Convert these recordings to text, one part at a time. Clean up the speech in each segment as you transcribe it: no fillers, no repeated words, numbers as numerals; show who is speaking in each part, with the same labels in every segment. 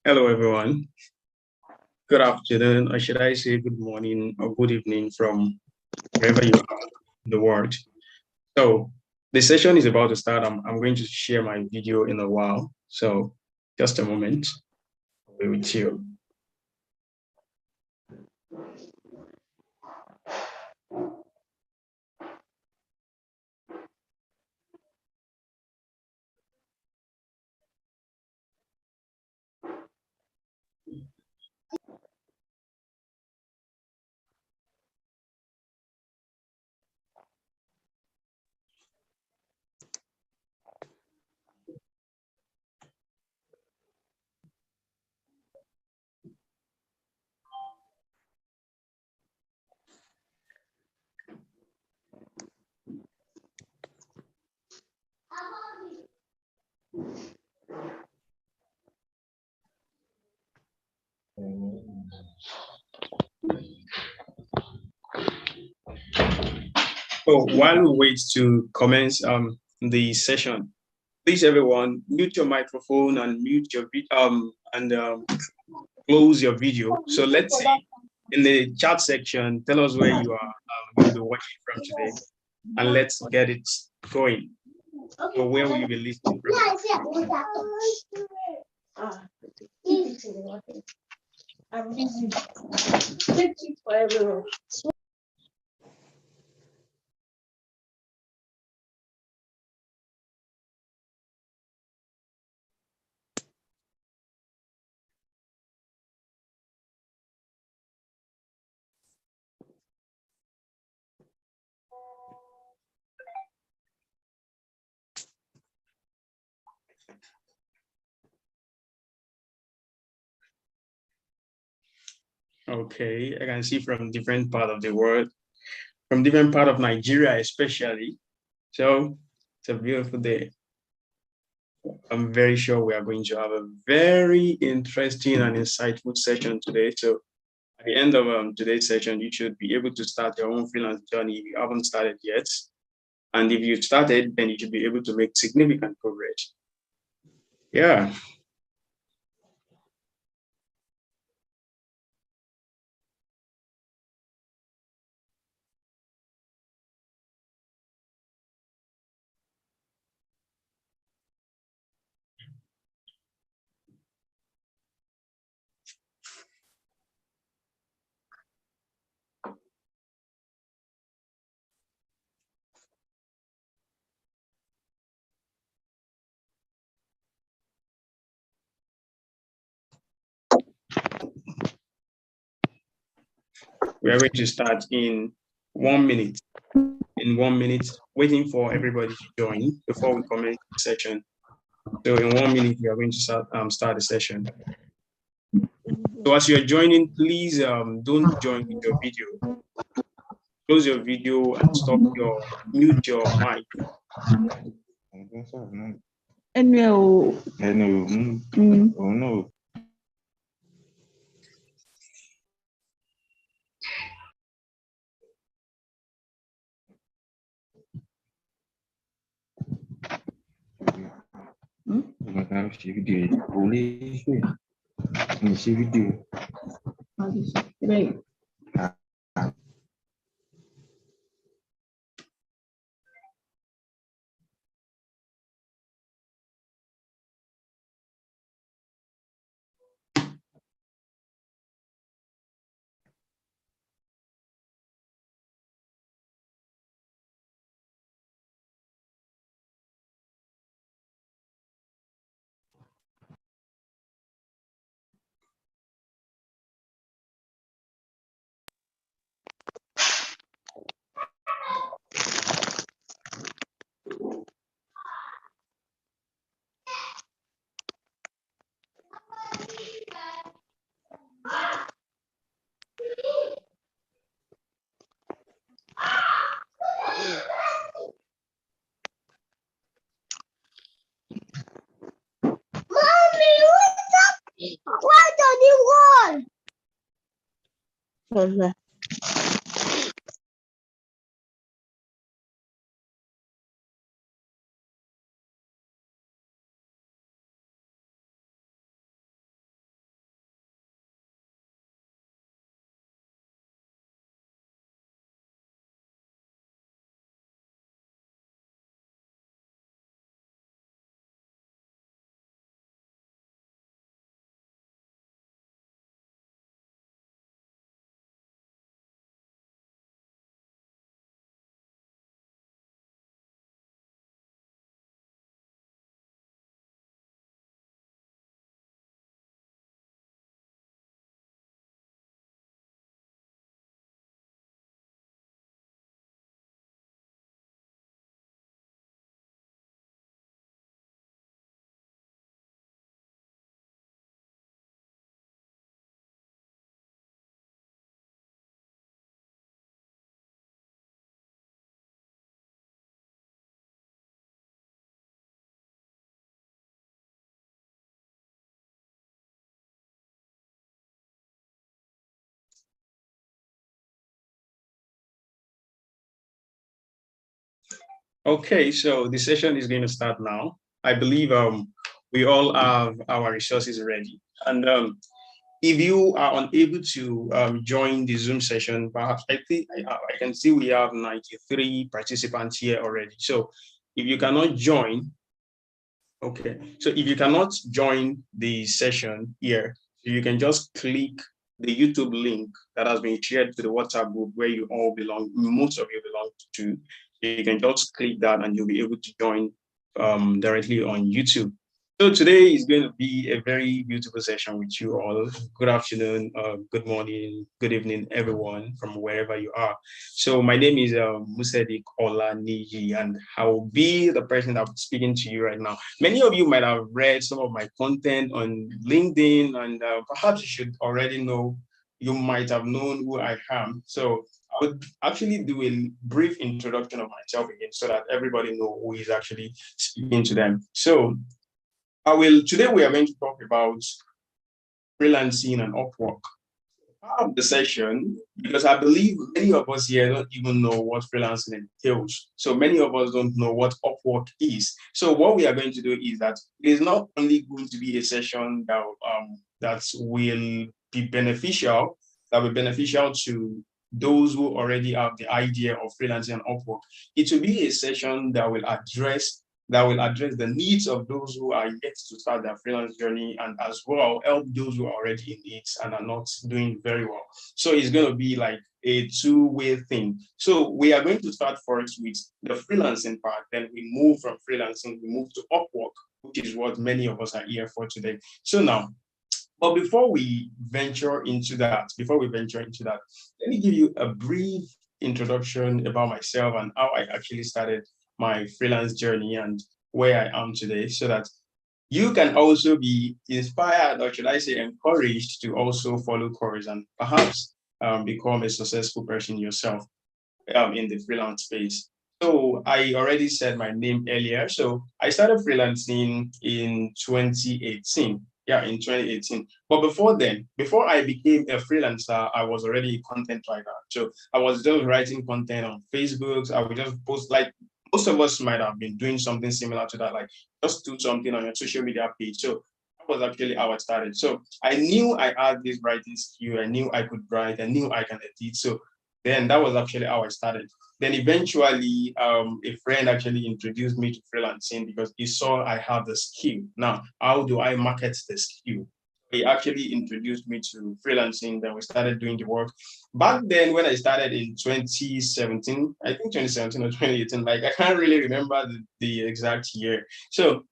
Speaker 1: Hello, everyone. Good afternoon, or should I say good morning or good evening from wherever you are in the world. So the session is about to start. I'm going to share my video in a while. So just a moment. I'll be with you. So while we wait to commence the session, please everyone mute your microphone and mute your close your video. So let's see in the chat section, tell us where you are going to be watching from today, and let's get it going. So where will you be listening from?
Speaker 2: I'm busy. Thank you for everyone.
Speaker 1: Okay, I can see from different part of the world, from different part of Nigeria especially. So it's a beautiful day. I'm very sure we are going to have a very interesting and insightful session today. So at the end of today's session, you should be able to start your own freelance journey if you haven't started yet. And if you've started, then you should be able to make significant progress. Yeah. We are going to start in 1 minute. In 1 minute, waiting for everybody to join before we commence the session. So in 1 minute, we are going to start the session. So as you're joining, please don't join with your video. Close your video and mute your mic.
Speaker 3: No. Oh no. Video. Video.
Speaker 2: Okay.
Speaker 1: Okay, so the session is going to start now. I believe we all have our resources ready. And if you are unable to join the Zoom session, perhaps I think I can see we have 93 participants here already. So if you cannot join, okay, so if you cannot join the session here, you can just click the YouTube link that has been shared to the WhatsApp group where you all belong, most of you belong to. You can just click that and you'll be able to join directly on YouTube. So today is going to be a very beautiful session with you all. Good afternoon, good morning, good evening, everyone from wherever you are. So my name is Musedik Olaniji, and I will be the person that I'm speaking to you right now. Many of you might have read some of my content on LinkedIn, and perhaps you should already know, you might have known who I am. So I would actually do a brief introduction of myself again so that everybody know who is actually speaking to them. So today we are going to talk about freelancing and Upwork. Part of the session, because I believe many of us here don't even know what freelancing entails. So many of us don't know what Upwork is. So what we are going to do is that it is not only going to be a session that will be beneficial, to those who already have the idea of freelancing and Upwork. It will be a session that will address the needs of those who are yet to start their freelance journey, and as well help those who are already in it and are not doing very well. So it's going to be like a two-way thing. So we are going to start first with the freelancing part, then we move from freelancing, we move to Upwork, which is what many of us are here for today. So now, but before we venture into that, let me give you a brief introduction about myself and how I actually started my freelance journey and where I am today, so that you can also be inspired, or should I say encouraged, to also follow course and perhaps become a successful person yourself in the freelance space. So I already said my name earlier. So I started freelancing in 2018. Yeah, in 2018. But before then, before I became a freelancer, I was already a content writer. So I was just writing content on Facebook. I would just post, like most of us might have been doing something similar to that, like just do something on your social media page. So that was actually how I started. So I knew I had this writing skill. I knew I could write. I knew I can edit. So then that was actually how I started. Then eventually, a friend actually introduced me to freelancing because he saw I have the skill. Now, how do I market the skill? He actually introduced me to freelancing. Then we started doing the work. Back then, when I started in 2017, I think 2017 or 2018, like I can't really remember the exact year. So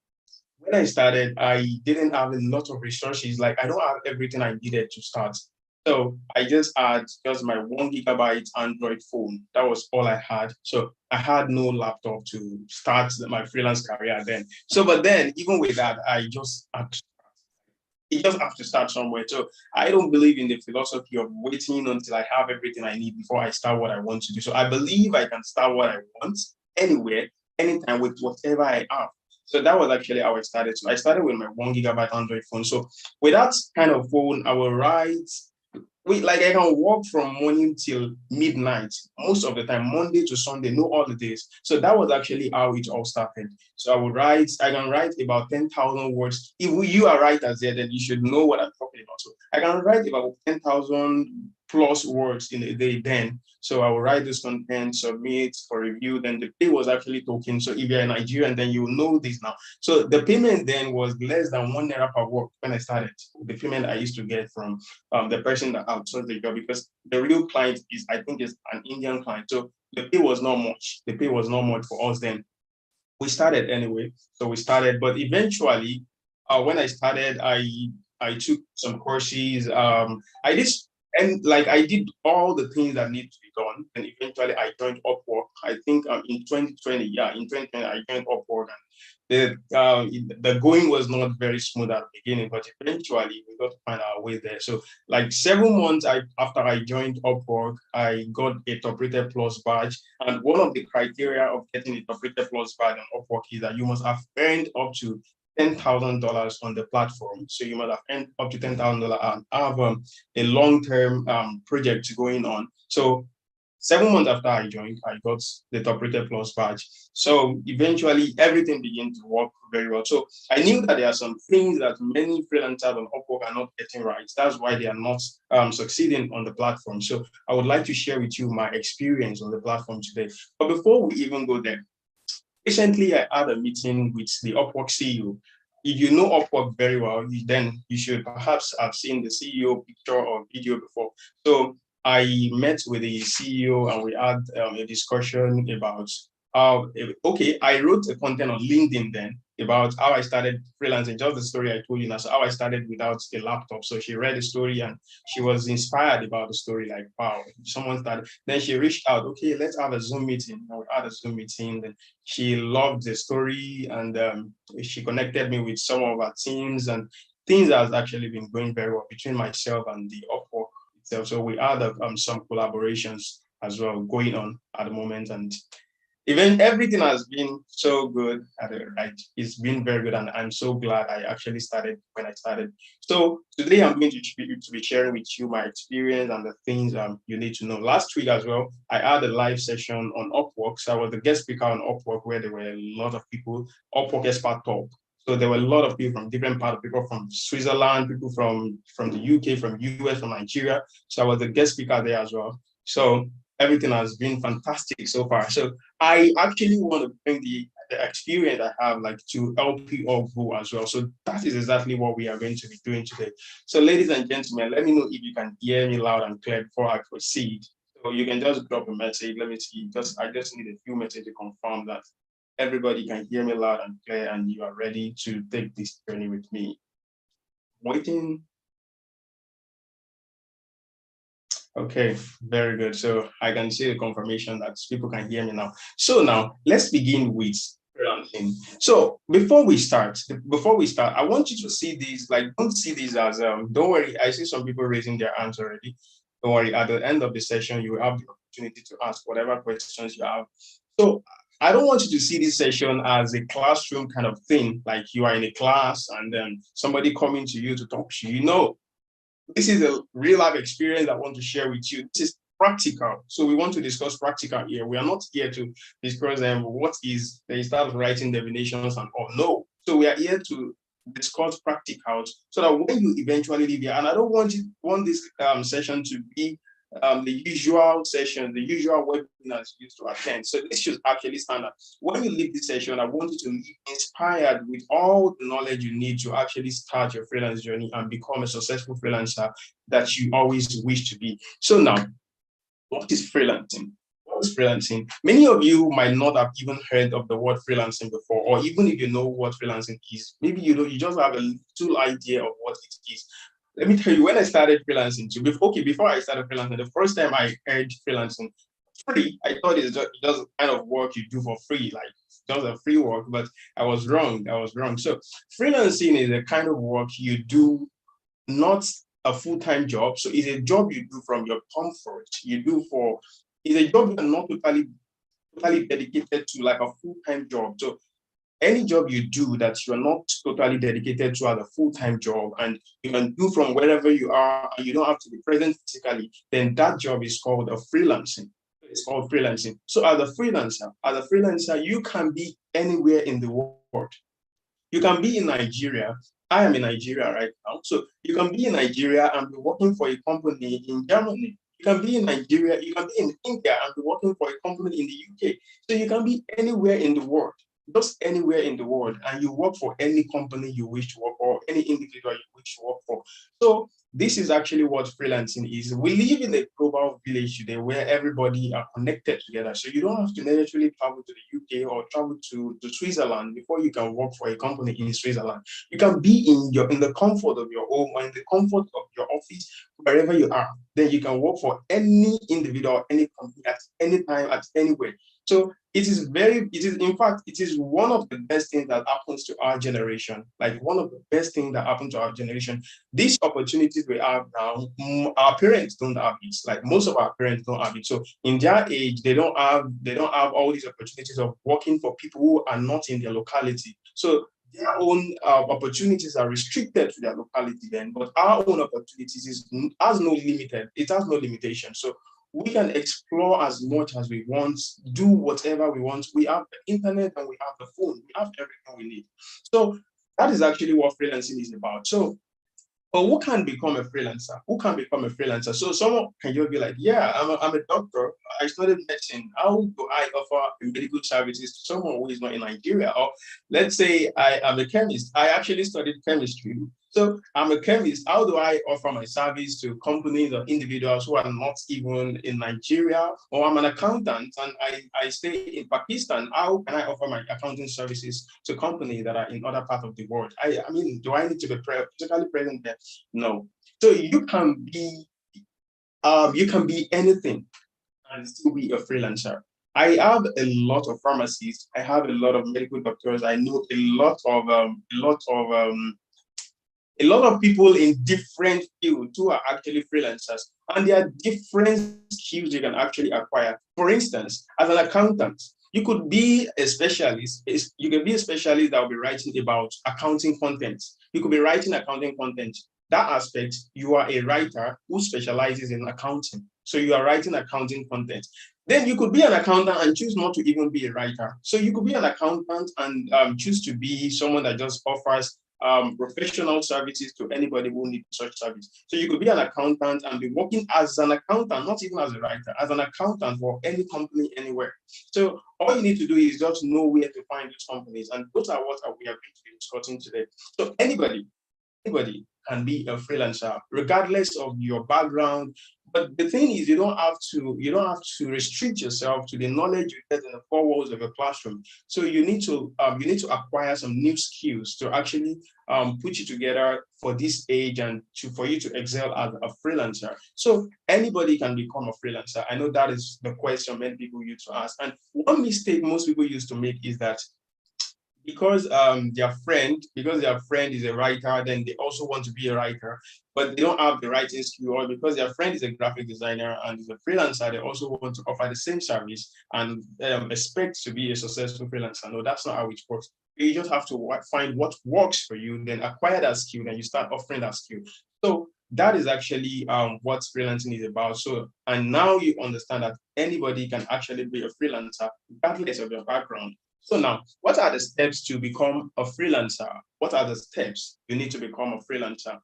Speaker 1: when I started, I didn't have a lot of resources. Like I don't have everything I needed to start. So I just had just my 1 GB Android phone. That was all I had. So I had no laptop to start my freelance career then. So, but then even with that, you just have to start somewhere. So I don't believe in the philosophy of waiting until I have everything I need before I start what I want to do. So I believe I can start what I want anywhere, anytime with whatever I have. So that was actually how I started. So I started with my 1 GB Android phone. So with that kind of phone, I will write I can work from morning till midnight most of the time, Monday to Sunday, no holidays. So that was actually how it all started. So I can write about 10,000 words. If you are writers there, then you should know what I'm talking about. So I can write about 10,000 plus words in a day then. So I will write this content, submit for review. Then the pay was actually token. So if you're a Nigerian, then you know this now. So the payment then was less than 1 naira per work when I started. The payment I used to get from the person that outsourced the job, because the real client I think, is an Indian client. So the pay was not much. The pay was not much for us then. We started anyway. So we started, but eventually, when I started, I took some courses. I did and like I did all the things that need to be done. And eventually, I joined Upwork. I think in 2020, yeah, in 2020, I joined Upwork. The going was not very smooth at the beginning, but eventually we got to find our way there. So like 7 months after I joined Upwork, I got a Top Rated Plus badge. And one of the criteria of getting a Top Rated Plus badge on Upwork is that you must have earned up to $10,000 on the platform. So you must have earned up to $10,000 and have a long-term project going on. So 7 months after I joined, I got the Top Rated Plus badge. So eventually everything began to work very well. So I knew that there are some things that many freelancers on Upwork are not getting right. That's why they are not succeeding on the platform. So I would like to share with you my experience on the platform today. But before we even go there, recently I had a meeting with the Upwork CEO. If you know Upwork very well, then you should perhaps have seen the CEO picture or video before. So I met with the CEO and we had a discussion about how, okay, I wrote a content on LinkedIn then about how I started freelancing, just the story I told you now. So how I started without a laptop. So she read the story and she was inspired about the story, like, wow, someone started. Then she reached out, okay, let's have a Zoom meeting. And we had a Zoom meeting. Then she loved the story and she connected me with some of our teams, and things has actually been going very well between myself and the Upwork itself. So we had some collaborations as well going on at the moment, and even everything has been so good at it, right? It's been very good, and I'm so glad I actually started when I started. So today I'm going to be sharing with you my experience and the things you need to know. Last week as well, I had a live session on Upwork. So I was the guest speaker on Upwork, where there were a lot of people, Upwork Expert Talk. So there were a lot of people from different parts, people from Switzerland, people from the UK, from US, from Nigeria. So I was the guest speaker there as well. So everything has been fantastic so far. So I actually want to bring the experience I have, like, to help you all grow as well. So that is exactly what we are going to be doing today. So ladies and gentlemen, let me know if you can hear me loud and clear before I proceed. So you can just drop a message. Let me see. I just need a few messages to confirm that everybody can hear me loud and clear and you are ready to take this journey with me. Waiting. Okay, very good. So I can see the confirmation that people can hear me now. So now let's begin with freelancing. So before we start, I want you to see these, like, don't see these as don't worry. I see some people raising their hands already. Don't worry. At the end of the session, you will have the opportunity to ask whatever questions you have. So I don't want you to see this session as a classroom kind of thing, like you are in a class and then somebody coming to you to talk to you. No, this is a real life experience I want to share with you. This is practical. So we want to discuss practical here. We are not here to discuss what is, they start writing definitions and all. No. So we are here to discuss practicals so that when you eventually leave here, and I don't want this session to be the usual session, the usual webinars you used to attend. So this should actually stand out. When you leave this session, I want you to be inspired with all the knowledge you need to actually start your freelance journey and become a successful freelancer that you always wish to be. So now, what is freelancing? What is freelancing? Many of you might not have even heard of the word freelancing before, or even if you know what freelancing is, maybe you just have a little idea of what it is. Let me tell you, when I started freelancing, before I started freelancing, the first time I heard freelancing free, I thought it's just kind of work you do for free, like just a free work, but I was wrong. So freelancing is a kind of work you do, not a full-time job. So it's a job you do from your comfort. It's a job you're not totally dedicated to, like a full-time job. So any job you do that you're not totally dedicated to as a full-time job, and you can do from wherever you are, and you don't have to be present physically, then that job is called a freelancing. It's called freelancing. So as a freelancer, you can be anywhere in the world. You can be in Nigeria. I am in Nigeria right now. So you can be in Nigeria and be working for a company in Germany. You can be in Nigeria, you can be in India and be working for a company in the UK. So you can be anywhere in the world, just anywhere in the world, and you work for any company you wish to work for, any individual you wish to work for. So this is actually what freelancing is. We live in a global village today where everybody are connected together. So you don't have to necessarily travel to the UK or travel to Switzerland before you can work for a company in Switzerland. You can be in the comfort of your home or in the comfort of your office, wherever you are. Then you can work for any individual, any company at any time, at anywhere. So in fact, it is one of the best things that happens to our generation. Like one of the best things that happened to our generation. These opportunities we have now, our parents don't have it. Like most of our parents don't have it. So in their age, they don't have all these opportunities of working for people who are not in their locality. So their own opportunities are restricted to their locality then, but our own opportunities has no limited. It has no limitation. So we can explore as much as we want, do whatever we want. We have the internet and we have the phone. We have everything we need. So that is actually what freelancing is about. So, but who can become a freelancer? Who can become a freelancer? So someone can just be like, yeah, I'm a doctor. I studied medicine. How do I offer medical services to someone who is not in Nigeria? Or let's say I am a chemist. I actually studied chemistry. So I'm a chemist. How do I offer my service to companies or individuals who are not even in Nigeria? Or I'm an accountant and I stay in Pakistan. How can I offer my accounting services to companies that are in other parts of the world? I mean, do I need to be physically present there? No. So you can be anything and still be a freelancer. I have a lot of pharmacists. I have a lot of medical doctors. I know a lot of people in different fields who are actually freelancers, and there are different skills you can actually acquire. For instance, as an accountant, you could be a specialist. You can be a specialist that will be writing about accounting content. You could be writing accounting content. That aspect, you are a writer who specializes in accounting. So you are writing accounting content. Then you could be an accountant and choose not to even be a writer. So you could be an accountant and choose to be someone that just offers professional services to anybody who needs such service. So you could be an accountant and be working as an accountant, not even as a writer, as an accountant for any company anywhere. So all you need to do is just know where to find those companies, and those are what we are going to be discussing today. So anybody can be a freelancer, regardless of your background. But the thing is, you don't have to restrict yourself to the knowledge you get in the four walls of a classroom. So you need to acquire some new skills to actually put you together for this age and for you to excel as a freelancer. So anybody can become a freelancer. I know that is the question many people used to ask. And one mistake most people used to make is that because their friend is a writer, then they also want to be a writer, but they don't have the writing skill, or because their friend is a graphic designer and is a freelancer, they also want to offer the same service and expect to be a successful freelancer. No, that's not how it works. You just have to find what works for you, then acquire that skill, then you start offering that skill. So that is actually what freelancing is about. So, and now you understand that anybody can actually be a freelancer regardless of your background. So now, what are the steps to become a freelancer? What are the steps you need to become a freelancer?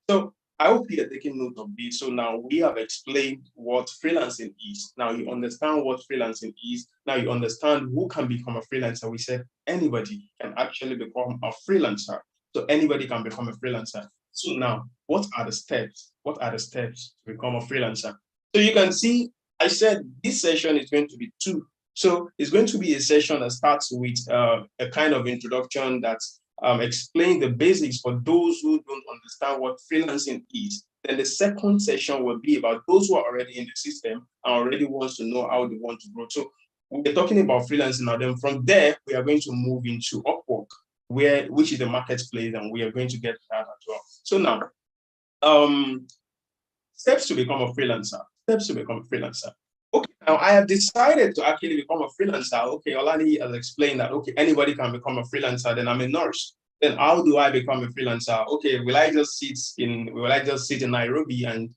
Speaker 1: So I hope you are taking note of this. So now we have explained what freelancing is. Now you understand what freelancing is. Now you understand who can become a freelancer. We said anybody can actually become a freelancer. So anybody can become a freelancer. So now, what are the steps? What are the steps to become a freelancer? So you can see, I said this session is going to be two. So it's going to be a session that starts with a kind of introduction that explains the basics for those who don't understand what freelancing is. Then the second session will be about those who are already in the system and already wants to know how they want to grow. So we're talking about freelancing now. Then from there, we are going to move into Upwork, which is the marketplace, and we are going to get that as well. So now, steps to become a freelancer. Steps to become a freelancer. Okay, now I have decided to actually become a freelancer. Okay, Olani has explained that, okay, anybody can become a freelancer. Then I'm a nurse. Then how do I become a freelancer? Okay, will I just sit in Nairobi and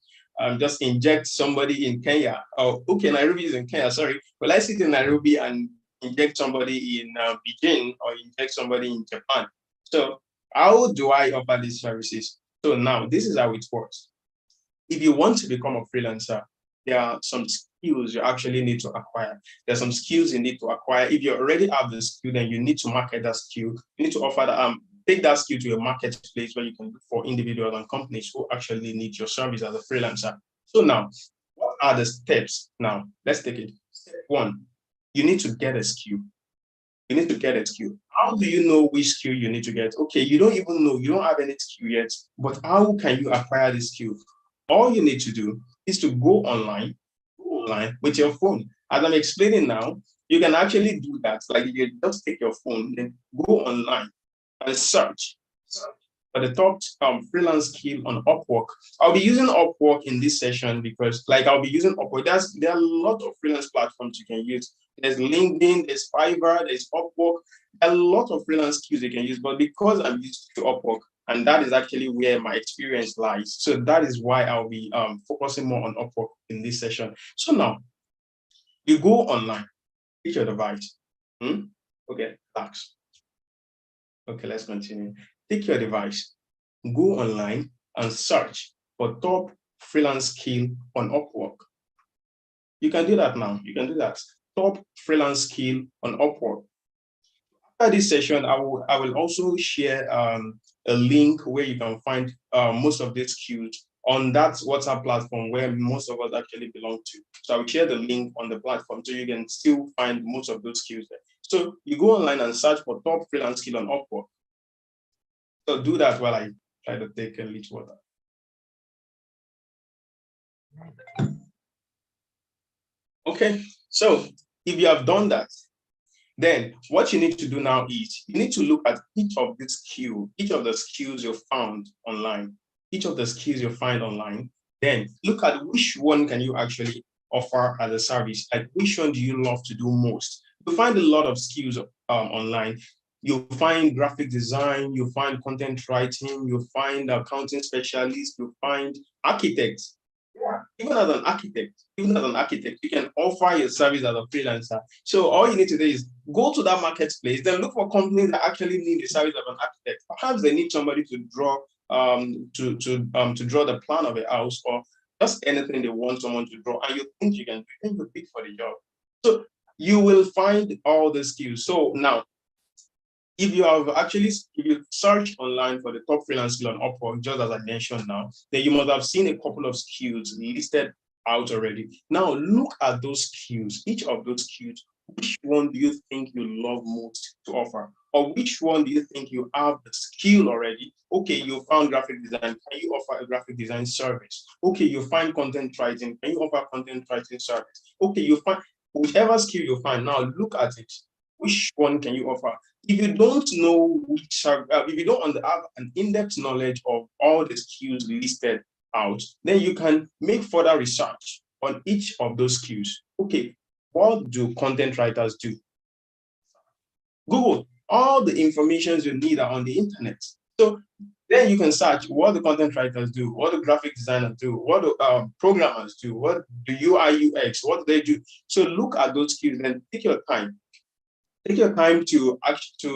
Speaker 1: just inject somebody in Kenya? Oh, okay, Nairobi is in Kenya, sorry. Will I sit in Nairobi and inject somebody in Beijing or inject somebody in Japan? So how do I offer these services? So now this is how it works. If you want to become a freelancer, there are some skills you actually need to acquire. There's some skills you need to acquire. If you already have the skill, then you need to market that skill. You need to offer that, take that skill to a marketplace where you can look for individuals and companies who actually need your service as a freelancer. So now, what are the steps? Now, let's take it. Step one, you need to get a skill. You need to get a skill. How do you know which skill you need to get? Okay, you don't even know, you don't have any skill yet, but how can you acquire this skill? All you need to do is to go online with your phone. As I'm explaining now, you can actually do that. Like you just take your phone and go online and search for the top freelance skill on Upwork. I'll be using Upwork in this session because I'll be using Upwork. There are a lot of freelance platforms you can use. There's LinkedIn, there's Fiverr, there's Upwork. A lot of freelance skills you can use, but because I'm used to Upwork, and that is actually where my experience lies. So that is why I'll be focusing more on Upwork in this session. So now, you go online, pick your device. Okay, relax. Okay, let's continue. Take your device, go online and search for top freelance skill on Upwork. You can do that now. You can do that. Top freelance skill on Upwork. After this session, I will also share a link where you can find most of these skills on that WhatsApp platform where most of us actually belong to. So I will share the link on the platform so you can still find most of those skills there. So you go online and search for top freelance skill on Upwork. So do that while I try to take a little water. Okay, so if you have done that, then what you need to do now is you need to look at each of the skills you found online, each of the skills you find online. Then look at which one can you actually offer as a service. Like which one do you love to do most? You find a lot of skills online. You find graphic design, you find content writing, you find accounting specialists, you find architects. Yeah, even as an architect, you can offer your service as a freelancer. So all you need to do is go to that marketplace, then look for companies that actually need the service of an architect. Perhaps they need somebody to draw to draw the plan of a house or just anything they want someone to draw, and you think you can do, then you pick for the job. So you will find all the skills. So now, if you search online for the top freelance skill on Upwork, just as I mentioned now, then you must have seen a couple of skills listed out already. Now look at those skills, each of those skills, which one do you think you love most to offer? Or which one do you think you have the skill already? Okay, you found graphic design, can you offer a graphic design service? Okay, you find content writing, can you offer content writing service? Okay, you find whichever skill you find, now look at it. Which one can you offer? If you don't know if you don't have an in-depth knowledge of all the skills listed out, then you can make further research on each of those skills. Okay, what do content writers do? Google, all the information you need are on the internet. So then you can search what the content writers do, what the graphic designers do, what the programmers do, what do UI UX, what do they do. So look at those skills and take your time. Take your time to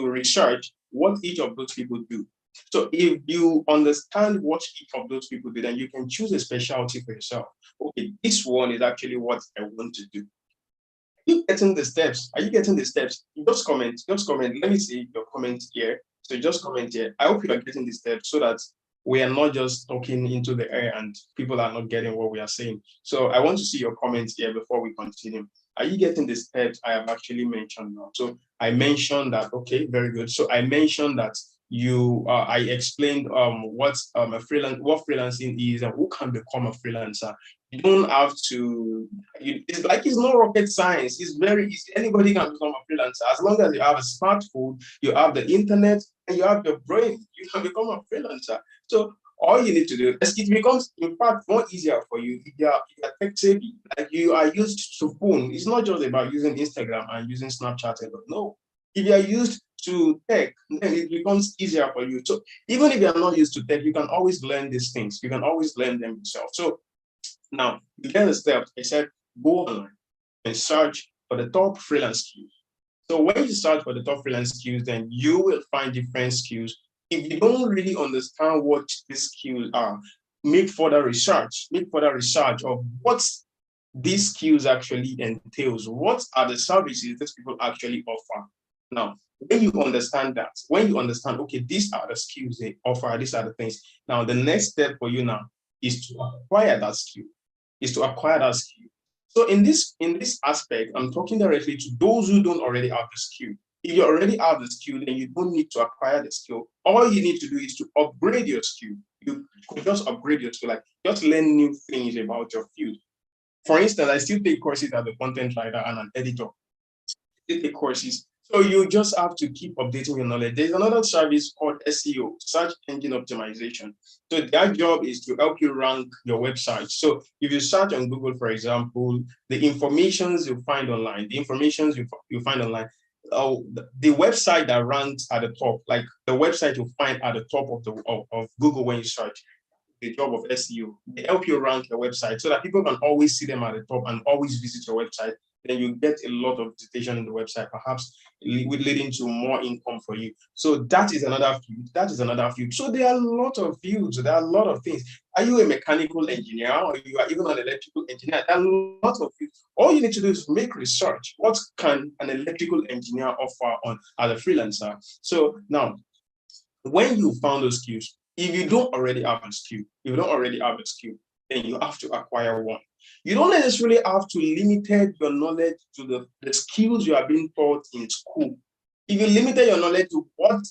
Speaker 1: research what each of those people do. So if you understand what each of those people do, then you can choose a specialty for yourself. Okay, this one is actually what I want to do. Are you getting the steps? Are you getting the steps? Just comment. Just comment. Let me see your comment here. So just comment here. I hope you are getting the steps so that we are not just talking into the air and people are not getting what we are saying. So I want to see your comments here before we continue. Are you getting the steps I have actually mentioned now? So I mentioned that, okay, very good. So I mentioned that I explained what freelancing is and who can become a freelancer. You don't have to, it's not rocket science. It's very easy. Anybody can become a freelancer. As long as you have a smartphone, you have the internet, and you have your brain, you can become a freelancer. So All you need to do is it becomes, in fact, more easier for you if you're tech savvy, like you are used to phone. It's not just about using Instagram and using Snapchat alone. No, if you are used to tech, then it becomes easier for you. So even if you're not used to tech, you can always learn these things. You can always learn them yourself. So now you get the steps. I said go online and search for the top freelance skills. So when you search for the top freelance skills, then you will find different skills. If you don't really understand what these skills are, make further research. Make further research of what these skills actually entails. What are the services these people actually offer? Now, when you understand that, when you understand, okay, these are the skills they offer, these are the things. Now, the next step for you now is to acquire that skill. Is to acquire that skill. So in this aspect, I'm talking directly to those who don't already have the skill. If you already have the skill, then you don't need to acquire the skill. All you need to do is to upgrade your skill. You could just upgrade your skill, like just learn new things about your field. For instance, I still take courses as a content writer and an editor. I take courses. So you just have to keep updating your knowledge. There's another service called SEO, search engine optimization. So their job is to help you rank your website. So if you search on Google, for example, the informations you find online, the informations you find online, the website that ranks at the top, like the website you find at the top of Google when you search, the job of SEO. They help you rank your website so that people can always see them at the top and always visit your website. Then you get a lot of visitation in the website, perhaps leading to more income for you. So that is another field. That is another field. So there are a lot of fields. There are a lot of things. Are you a mechanical engineer or you are even an electrical engineer? There are a lot of fields. All you need to do is make research. What can an electrical engineer offer on as a freelancer? So now, when you found those skills, if you don't already have a skill, then you have to acquire one. You don't necessarily have to limit your knowledge to the skills you are being taught in school. If you limited your knowledge to what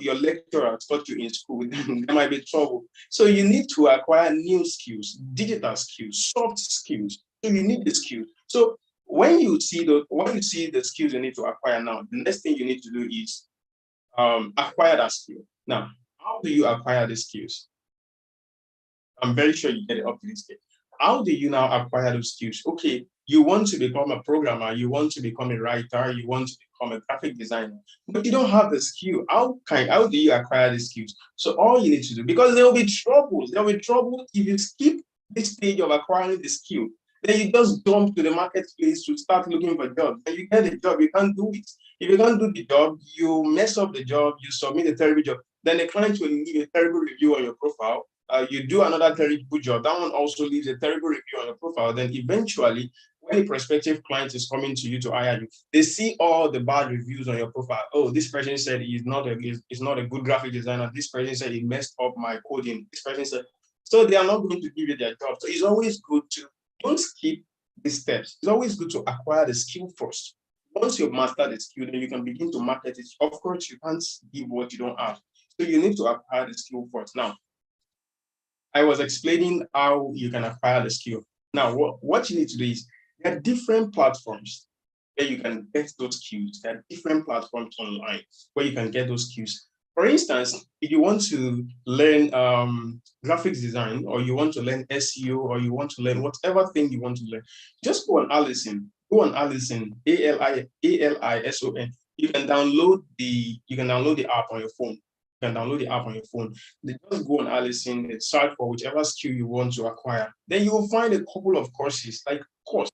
Speaker 1: your lecturer taught you in school, then there might be trouble. So you need to acquire new skills, digital skills, soft skills. So you need the skills. So when you see the skills you need to acquire now, the next thing you need to do is acquire that skill. Now, how do you acquire the skills? I'm very sure you get it up to this stage. How do you now acquire those skills? Okay, you want to become a programmer, you want to become a writer, you want to become a graphic designer, but you don't have the skill. How do you acquire the skills? So all you need to do, because there will be trouble. There will be trouble if you skip this stage of acquiring the skill. Then you just jump to the marketplace to start looking for jobs. When you get the job, you can't do it. If you can't do the job, you mess up the job, you submit a terrible job. Then the client will leave a terrible review on your profile. You do another terrible job. That one also leaves a terrible review on your profile. Then eventually, when a prospective client is coming to you to hire you, they see all the bad reviews on your profile. Oh, this person said he's not a good graphic designer. This person said he messed up my coding. This person said, so they are not going to give you their job. So it's always good to don't skip these steps. It's always good to acquire the skill first. Once you've mastered the skill, then you can begin to market it. Of course, you can't give what you don't have. So you need to acquire the skill first. Now, I was explaining how you can acquire the skill. Now, what you need to do is there are different platforms where you can get those skills. There are different platforms online where you can get those skills. For instance, if you want to learn graphics design, or you want to learn SEO, or you want to learn whatever thing you want to learn, just go on Allison. Go on Allison, Alison. You can download the app on your phone. You can download the app on your phone. Then just go on Allison and search for whichever skill you want to acquire. Then you will find a couple of courses, like course.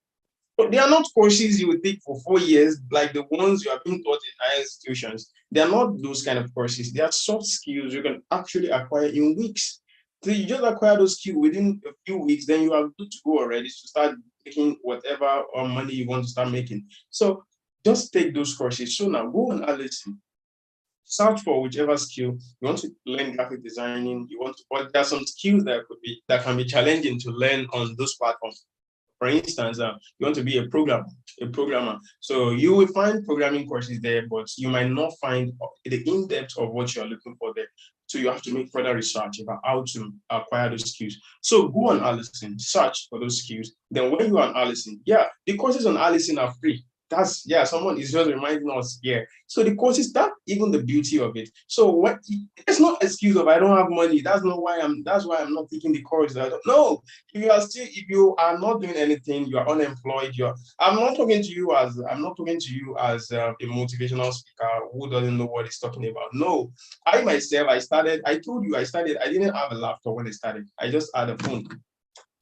Speaker 1: But they are not courses you would take for 4 years, like the ones you are being taught in higher institutions. They are not those kind of courses. They are soft skills you can actually acquire in weeks. So you just acquire those skills within a few weeks, then you are good to go already to start making whatever money you want to start making. So just take those courses. So now go on Allison, search for whichever skill you want to learn. Graphic designing, you want to, but there are some skills that can be challenging to learn on those platforms. For instance, you want to be a programmer. So you will find programming courses there, but you might not find the in-depth of what you're looking for there. So you have to make further research about how to acquire those skills. So go on Allison, search for those skills. Then when you are on Allison, yeah, the courses on Allison are free. someone is just reminding us here. So the courses, that even the beauty of it. So what, it's not excuse of I don't have money. That's why I'm not taking the course. No, if you are not doing anything, you are unemployed, I'm not talking to you as a motivational speaker who doesn't know what he's talking about. No, I myself, I told you, I didn't have a laptop when I started. I just had a phone.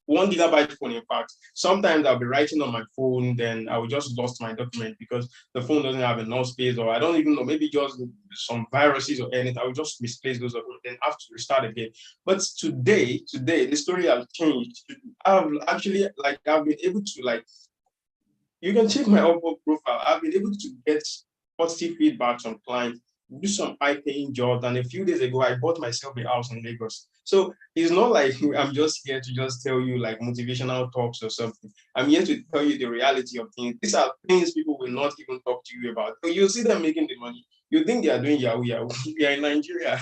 Speaker 1: 1 GB phone, in fact. Sometimes I'll be writing on my phone, then I will just lost my document because the phone doesn't have enough space, or I don't even know, maybe just some viruses or anything. I will just misplace those documents, then have to restart again. But today, the story has changed. I've actually, I've been able to, you can check my Upwork profile. I've been able to get positive feedback from clients, do some high-paying jobs, and a few days ago, I bought myself a house in Lagos. So it's not like I'm just here to just tell you like motivational talks or something. I'm here to tell you the reality of things. These are things people will not even talk to you about. So you see them making the money. You think they are doing Yahoo Yahoo. We are in Nigeria.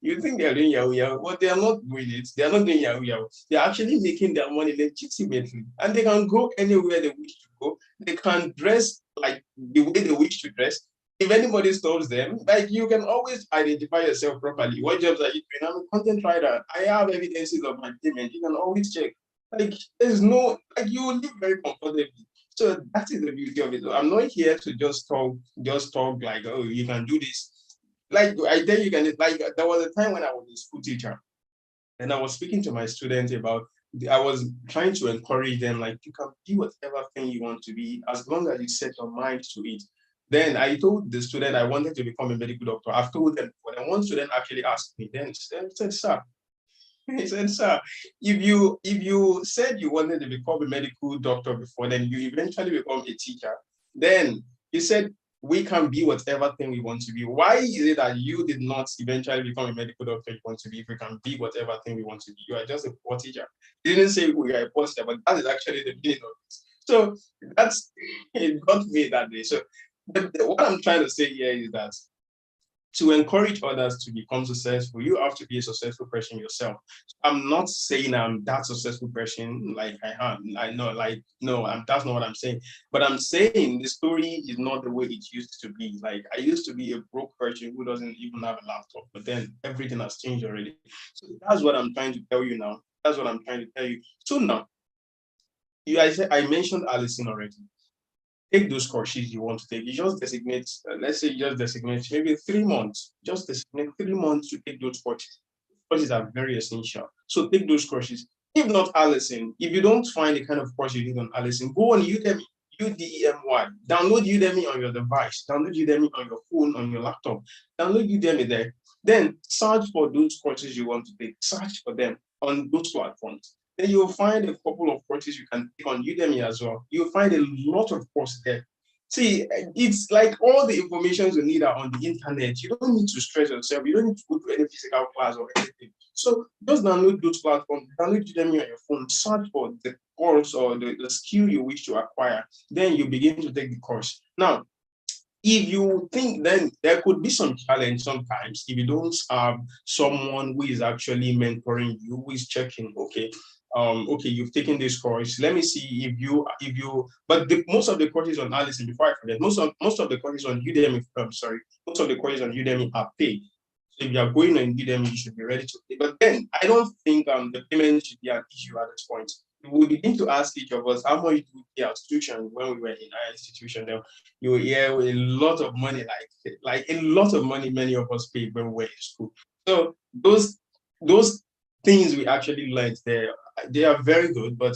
Speaker 1: You think they are doing Yahoo Yahoo, but they are not doing it. They are not doing Yahoo Yahoo. They are actually making their money legitimately, and they can go anywhere they wish to go. They can dress like the way they wish to dress. If anybody stops them, like you can always identify yourself properly. What jobs are you doing? I'm a content writer. I have evidences of my payment. You can always check. Like there's no, like you will live very comfortably. So that is the beauty of it. I'm not here to just talk like, oh, you can do this. Like I tell you, can like there was a time when I was a school teacher and I was speaking to my students about, I was trying to encourage them, like, you can be whatever thing you want to be as long as you set your mind to it. Then I told the student I wanted to become a medical doctor. I've told them, but then one student actually asked me, then he said, sir, he said, sir, if you said you wanted to become a medical doctor before, then you eventually become a teacher. Then you said we can be whatever thing we want to be. Why is it that you did not eventually become a medical doctor you want to be if we can be whatever thing we want to be? You are just a poor teacher. You didn't say we are a poor teacher, but that is actually the meaning of it. So that's it got me that day. So what I'm trying to say here is that to encourage others to become successful, you have to be a successful person yourself. I'm not saying I'm that successful person like I am. I know, like, no, that's not what I'm saying. But I'm saying the story is not the way it used to be. Like, I used to be a broke person who doesn't even have a laptop, but then everything has changed already. So that's what I'm trying to tell you now. That's what I'm trying to tell you. So now, I mentioned Allison already. Take those courses you want to take. You just designate, let's say you just designate maybe 3 months. Just designate 3 months to take those courses. Courses are very essential. So take those courses. If not Allison, if you don't find the kind of course you need on Allison, go on Udemy, UDEMY. Download Udemy on your device. Download Udemy on your phone, on your laptop. Download Udemy there. Then search for those courses you want to take. Search for them on those platforms. Then you'll find a couple of courses you can take on Udemy as well. You'll find a lot of courses there. See, it's like all the information you need are on the internet. You don't need to stress yourself. You don't need to go to any physical class or anything. So just download those platforms, download Udemy on your phone, search for the course or the skill you wish to acquire. Then you begin to take the course. Now, if you think, then there could be some challenge sometimes if you don't have someone who is actually mentoring you, who is checking, okay, you've taken this course. Let me see but most of the courses on Allison, before I forget, most of the courses on Udemy, most of the courses on Udemy are paid. So if you are going on Udemy, you should be ready to pay. But then I don't think the payment should be an issue at this point. We begin to ask each of us how much do we pay our tuition when we were in our institution. Then you will hear a lot of money, like a lot of money many of us paid when we were in school. So those things we actually learned there, they are very good, but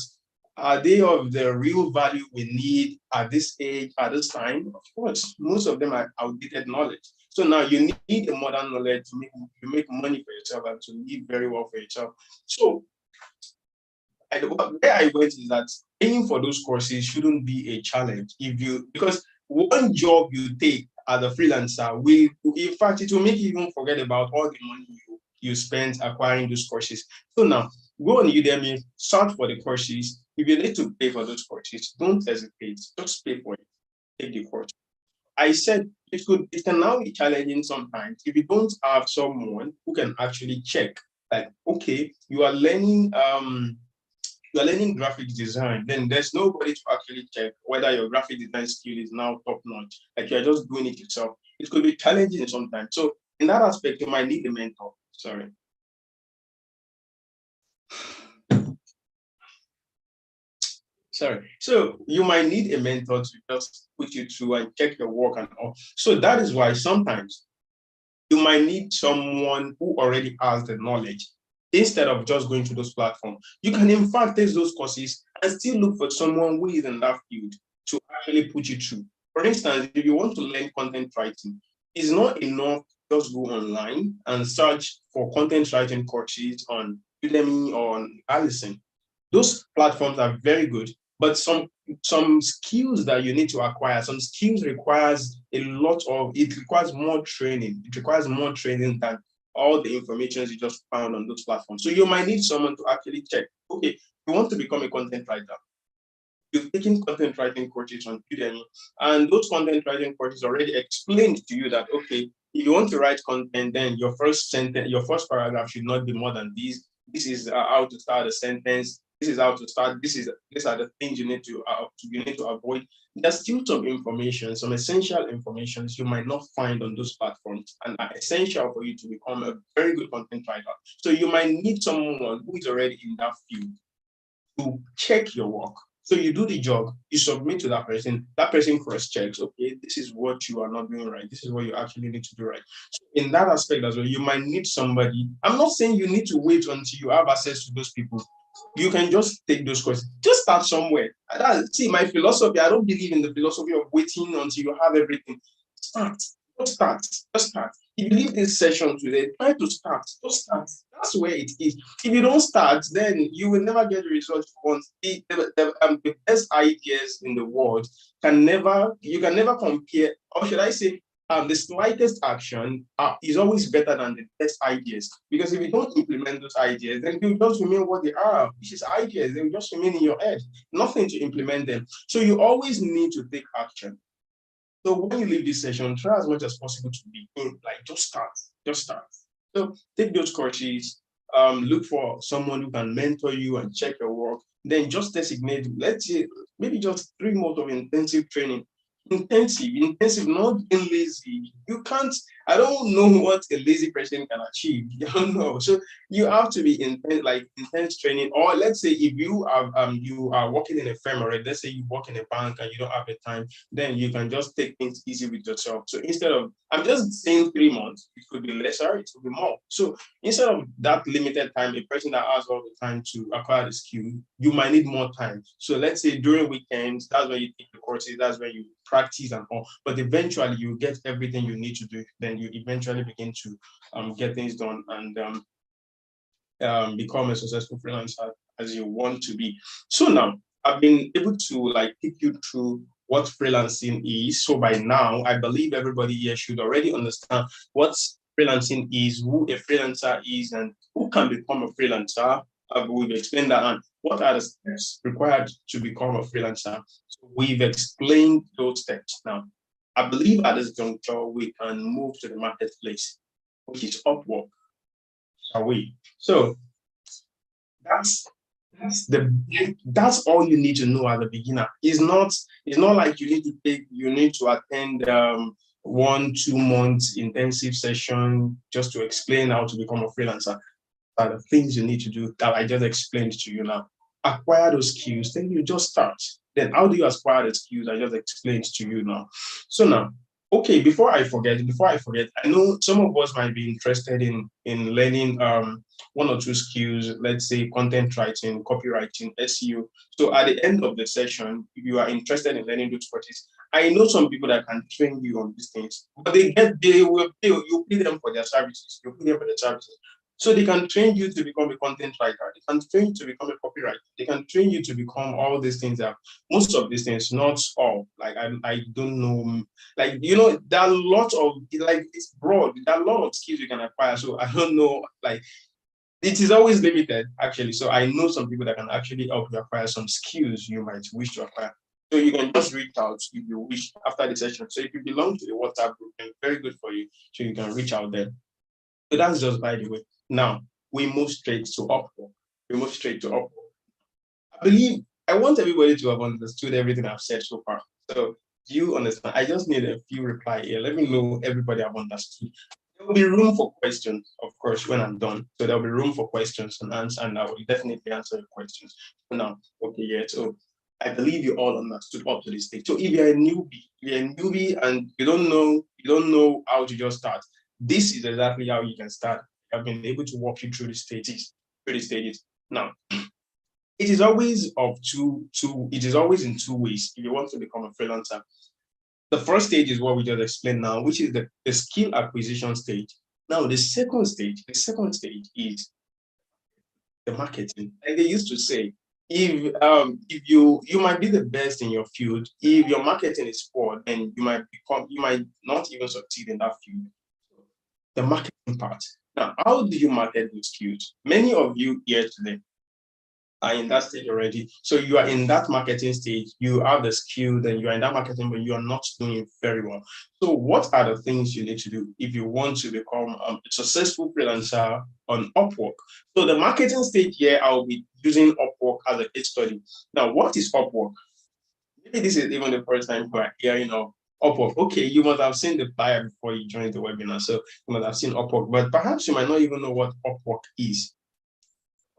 Speaker 1: are they of the real value we need at this age, at this time? Of course, most of them are outdated knowledge. So now you need a modern knowledge to make money for yourself and to live very well for yourself. So where I went is that paying for those courses shouldn't be a challenge because one job you take as a freelancer will, in fact, it will make you even forget about all the money you spent acquiring those courses. So now go on Udemy, search for the courses. If you need to pay for those courses, don't hesitate. Just pay for it. Take the course. I said it can now be challenging sometimes if you don't have someone who can actually check. Like, okay, you are learning you are learning graphic design, then there's nobody to actually check whether your graphic design skill is now top notch. Like you're just doing it yourself. It could be challenging sometimes. So in that aspect, you might need a mentor. Sorry. Sorry. So you might need a mentor to just put you through and check your work and all. So that is why sometimes you might need someone who already has the knowledge instead of just going to those platforms. You can in fact take those courses and still look for someone who is in that field to actually put you through. For instance, if you want to learn content writing, it's not enough to just go online and search for content writing courses on Udemy or on Allison. Those platforms are very good, but some skills that you need to acquire, some skills requires it requires more training. It requires more training than all the information you just found on those platforms. So you might need someone to actually check, okay, you want to become a content writer. You've taken content writing courses on Udemy, and those content writing courses already explained to you that, okay, if you want to write content, then your first sentence, your first paragraph should not be more than this. This is how to start a sentence. This is how to start. These are the things you need to avoid. There's still some information, some essential information you might not find on those platforms, and are essential for you to become a very good content writer. So you might need someone who is already in that field to check your work. So you do the job, you submit to that person cross checks, okay, this is what you are not doing right, this is what you actually need to do right. So in that aspect as well, you might need somebody. I'm not saying you need to wait until you have access to those people. You can just take those courses, just start somewhere. See, my philosophy, I don't believe in the philosophy of waiting until you have everything. Start, just start. If you leave this session today, try to start, just start. That's where it is. If you don't start, then you will never get the results you want. The best ideas in the world you can never compare, or should I say, the slightest action is always better than the best ideas. Because if you don't implement those ideas, then they'll just remain what they are, which is ideas. They will just remain in your head, nothing to implement them. So you always need to take action. So when you leave this session, try as much as possible to begin, like just start. So take those courses, look for someone who can mentor you and check your work. Then just designate, let's say, maybe just 3 months of intensive training. Intensive, not being lazy. You can't, I don't know what a lazy person can achieve. You don't know. So you have to be intense training. Or let's say if you are working in a firm already, let's say you work in a bank and you don't have the time, then you can just take things easy with yourself. So instead of, I'm just saying 3 months, it could be lesser, it could be more. So instead of that limited time, a person that has all the time to acquire the skill, you might need more time. So let's say during weekends, that's when you take the courses, that's when you practice and all. But eventually you get everything you need to do. Then you eventually begin to get things done and become a successful freelancer as you want to be. So now I've been able to take you through what freelancing is. So by now, I believe everybody here should already understand what freelancing is, who a freelancer is, and who can become a freelancer. We've explained that, and what are the steps required to become a freelancer. So we've explained those steps. Now, I believe at this juncture, we can move to the marketplace, which is Upwork. Shall we? So that's all you need to know as a beginner. It's not like you need to attend 1-2 months intensive session just to explain how to become a freelancer. Are the things you need to do that I just explained to you now. Acquire those skills, then you just start. Then how do you acquire the skills I just explained to you now? So now, okay, before I forget, I know some of us might be interested in learning 1 or 2 skills, let's say content writing, copywriting, SEO. So at the end of the session, if you are interested in learning those courses, I know some people that can train you on these things, but you pay them for their services. You pay them for their services. So they can train you to become a content writer. They can train you to become a copywriter. They can train you to become all these things. Most of these things, not all. I don't know. There are lots of it's broad. There are a lot of skills you can acquire. So I don't know. It is always limited actually. So I know some people that can actually help you acquire some skills you might wish to acquire. So you can just reach out if you wish after the session. So if you belong to the WhatsApp group, then very good for you. So you can reach out there. So that's just by the way. Now we move straight to Upwork. I want everybody to have understood everything I've said so far. So do you understand? I just need a few reply here. Let me know everybody have understood. There will be room for questions, of course, when I'm done. So there'll be room for questions and answer, and I will definitely answer your questions. For now, okay, yeah. So I believe you all understood up to this stage. So if you're a newbie and you don't know how to just start, this is exactly how you can start. I've been able to walk you through the stages. Now, it is always it is always in two ways if you want to become a freelancer. The first stage is what we just explained now, which is the skill acquisition stage. Now, the second stage is the marketing. Like they used to say, if you might be the best in your field, if your marketing is poor, then you might not even succeed in that field. The marketing part. Now, how do you market those skills? Many of you here today are in that stage already. So you are in that marketing stage, you have the skill, then you are in that marketing, but you are not doing it very well. So what are the things you need to do if you want to become a successful freelancer on Upwork? So the marketing stage here, I'll be using Upwork as a case study. Now, what is Upwork? Maybe this is even the first time you are hearing of Upwork. Okay, you must have seen the flyer before you joined the webinar, so you must have seen Upwork, but perhaps you might not even know what Upwork is.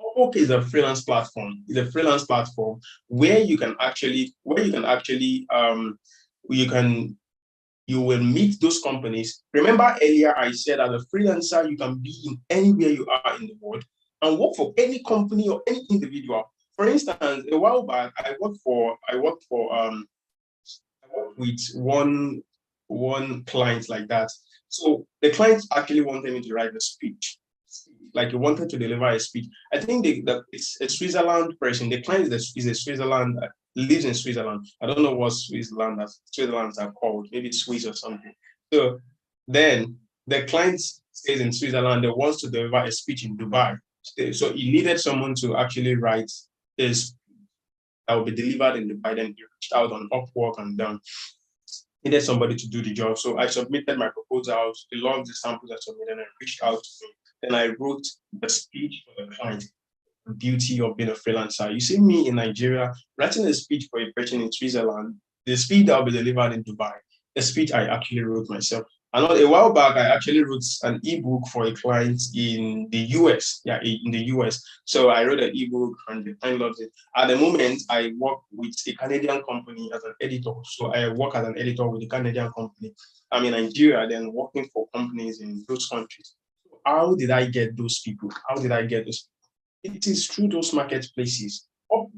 Speaker 1: Upwork is a freelance platform. It's a freelance platform where you will meet those companies. Remember earlier I said as a freelancer you can be in anywhere you are in the world and work for any company or any individual. For instance, a while back I worked with one client like that. So the client actually wanted me to write a speech, like he wanted to deliver a speech. I think it's a Switzerland person. The client is a Switzerland, lives in Switzerland. I don't know what Switzerlands are called. Maybe it's Swiss or something. So then the client stays in Switzerland. They wants to deliver a speech in Dubai. So he needed someone to actually write this that will be delivered in Dubai. Then he reached out on Upwork and needed somebody to do the job. So I submitted my proposals, the long samples I submitted, and reached out to me. Then I wrote the speech for the client. The beauty of being a freelancer. You see me in Nigeria writing a speech for a person in Switzerland, the speech that will be delivered in Dubai, the speech I actually wrote myself. And a while back, I actually wrote an ebook for a client in the US. Yeah, in the US. So I wrote an ebook and the client loves it. At the moment, I work with a Canadian company as an editor. So I work as an editor with a Canadian company. I'm in Nigeria, then working for companies in those countries. How did I get those people? How did I get those? It is through those marketplaces. Upwork,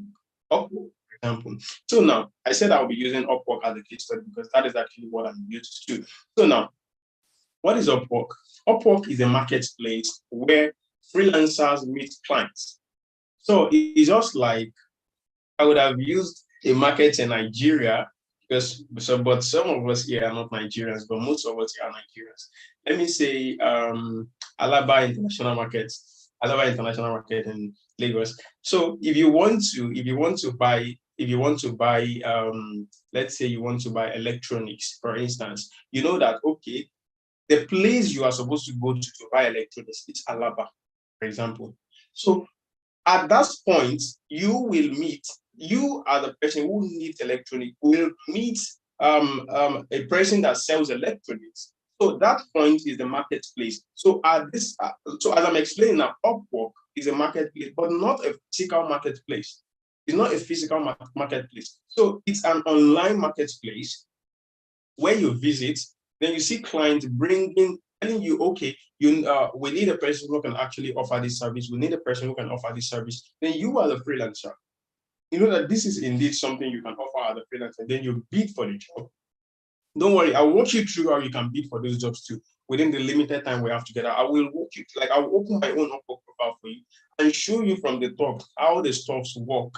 Speaker 1: for example. So now, I said I'll be using Upwork as a case study because that is actually what I'm used to. So now, what is Upwork? Upwork is a marketplace where freelancers meet clients. So it's just like I would have used a market in Nigeria but some of us here are not Nigerians, but most of us here are Nigerians. Let me say Alaba International Market in Lagos. So if you want to buy let's say you want to buy electronics, for instance, you know that okay, the place you are supposed to go to buy electronics is Alaba, for example. So at that point, you are the person who needs electronics, will meet a person that sells electronics. So that point is the marketplace. So so as I'm explaining now, Upwork is a marketplace, but not a physical marketplace. It's not a physical marketplace. So it's an online marketplace where you visit, then you see clients telling you, okay, we need a person who can actually offer this service. We need a person who can offer this service. Then you are the freelancer. You know that this is indeed something you can offer as a freelancer. Then you bid for the job. Don't worry, I'll walk you through how you can bid for those jobs too. Within the limited time we have together, I will walk you, like I'll open my own Upwork profile for you and show you from the top how the stuffs work.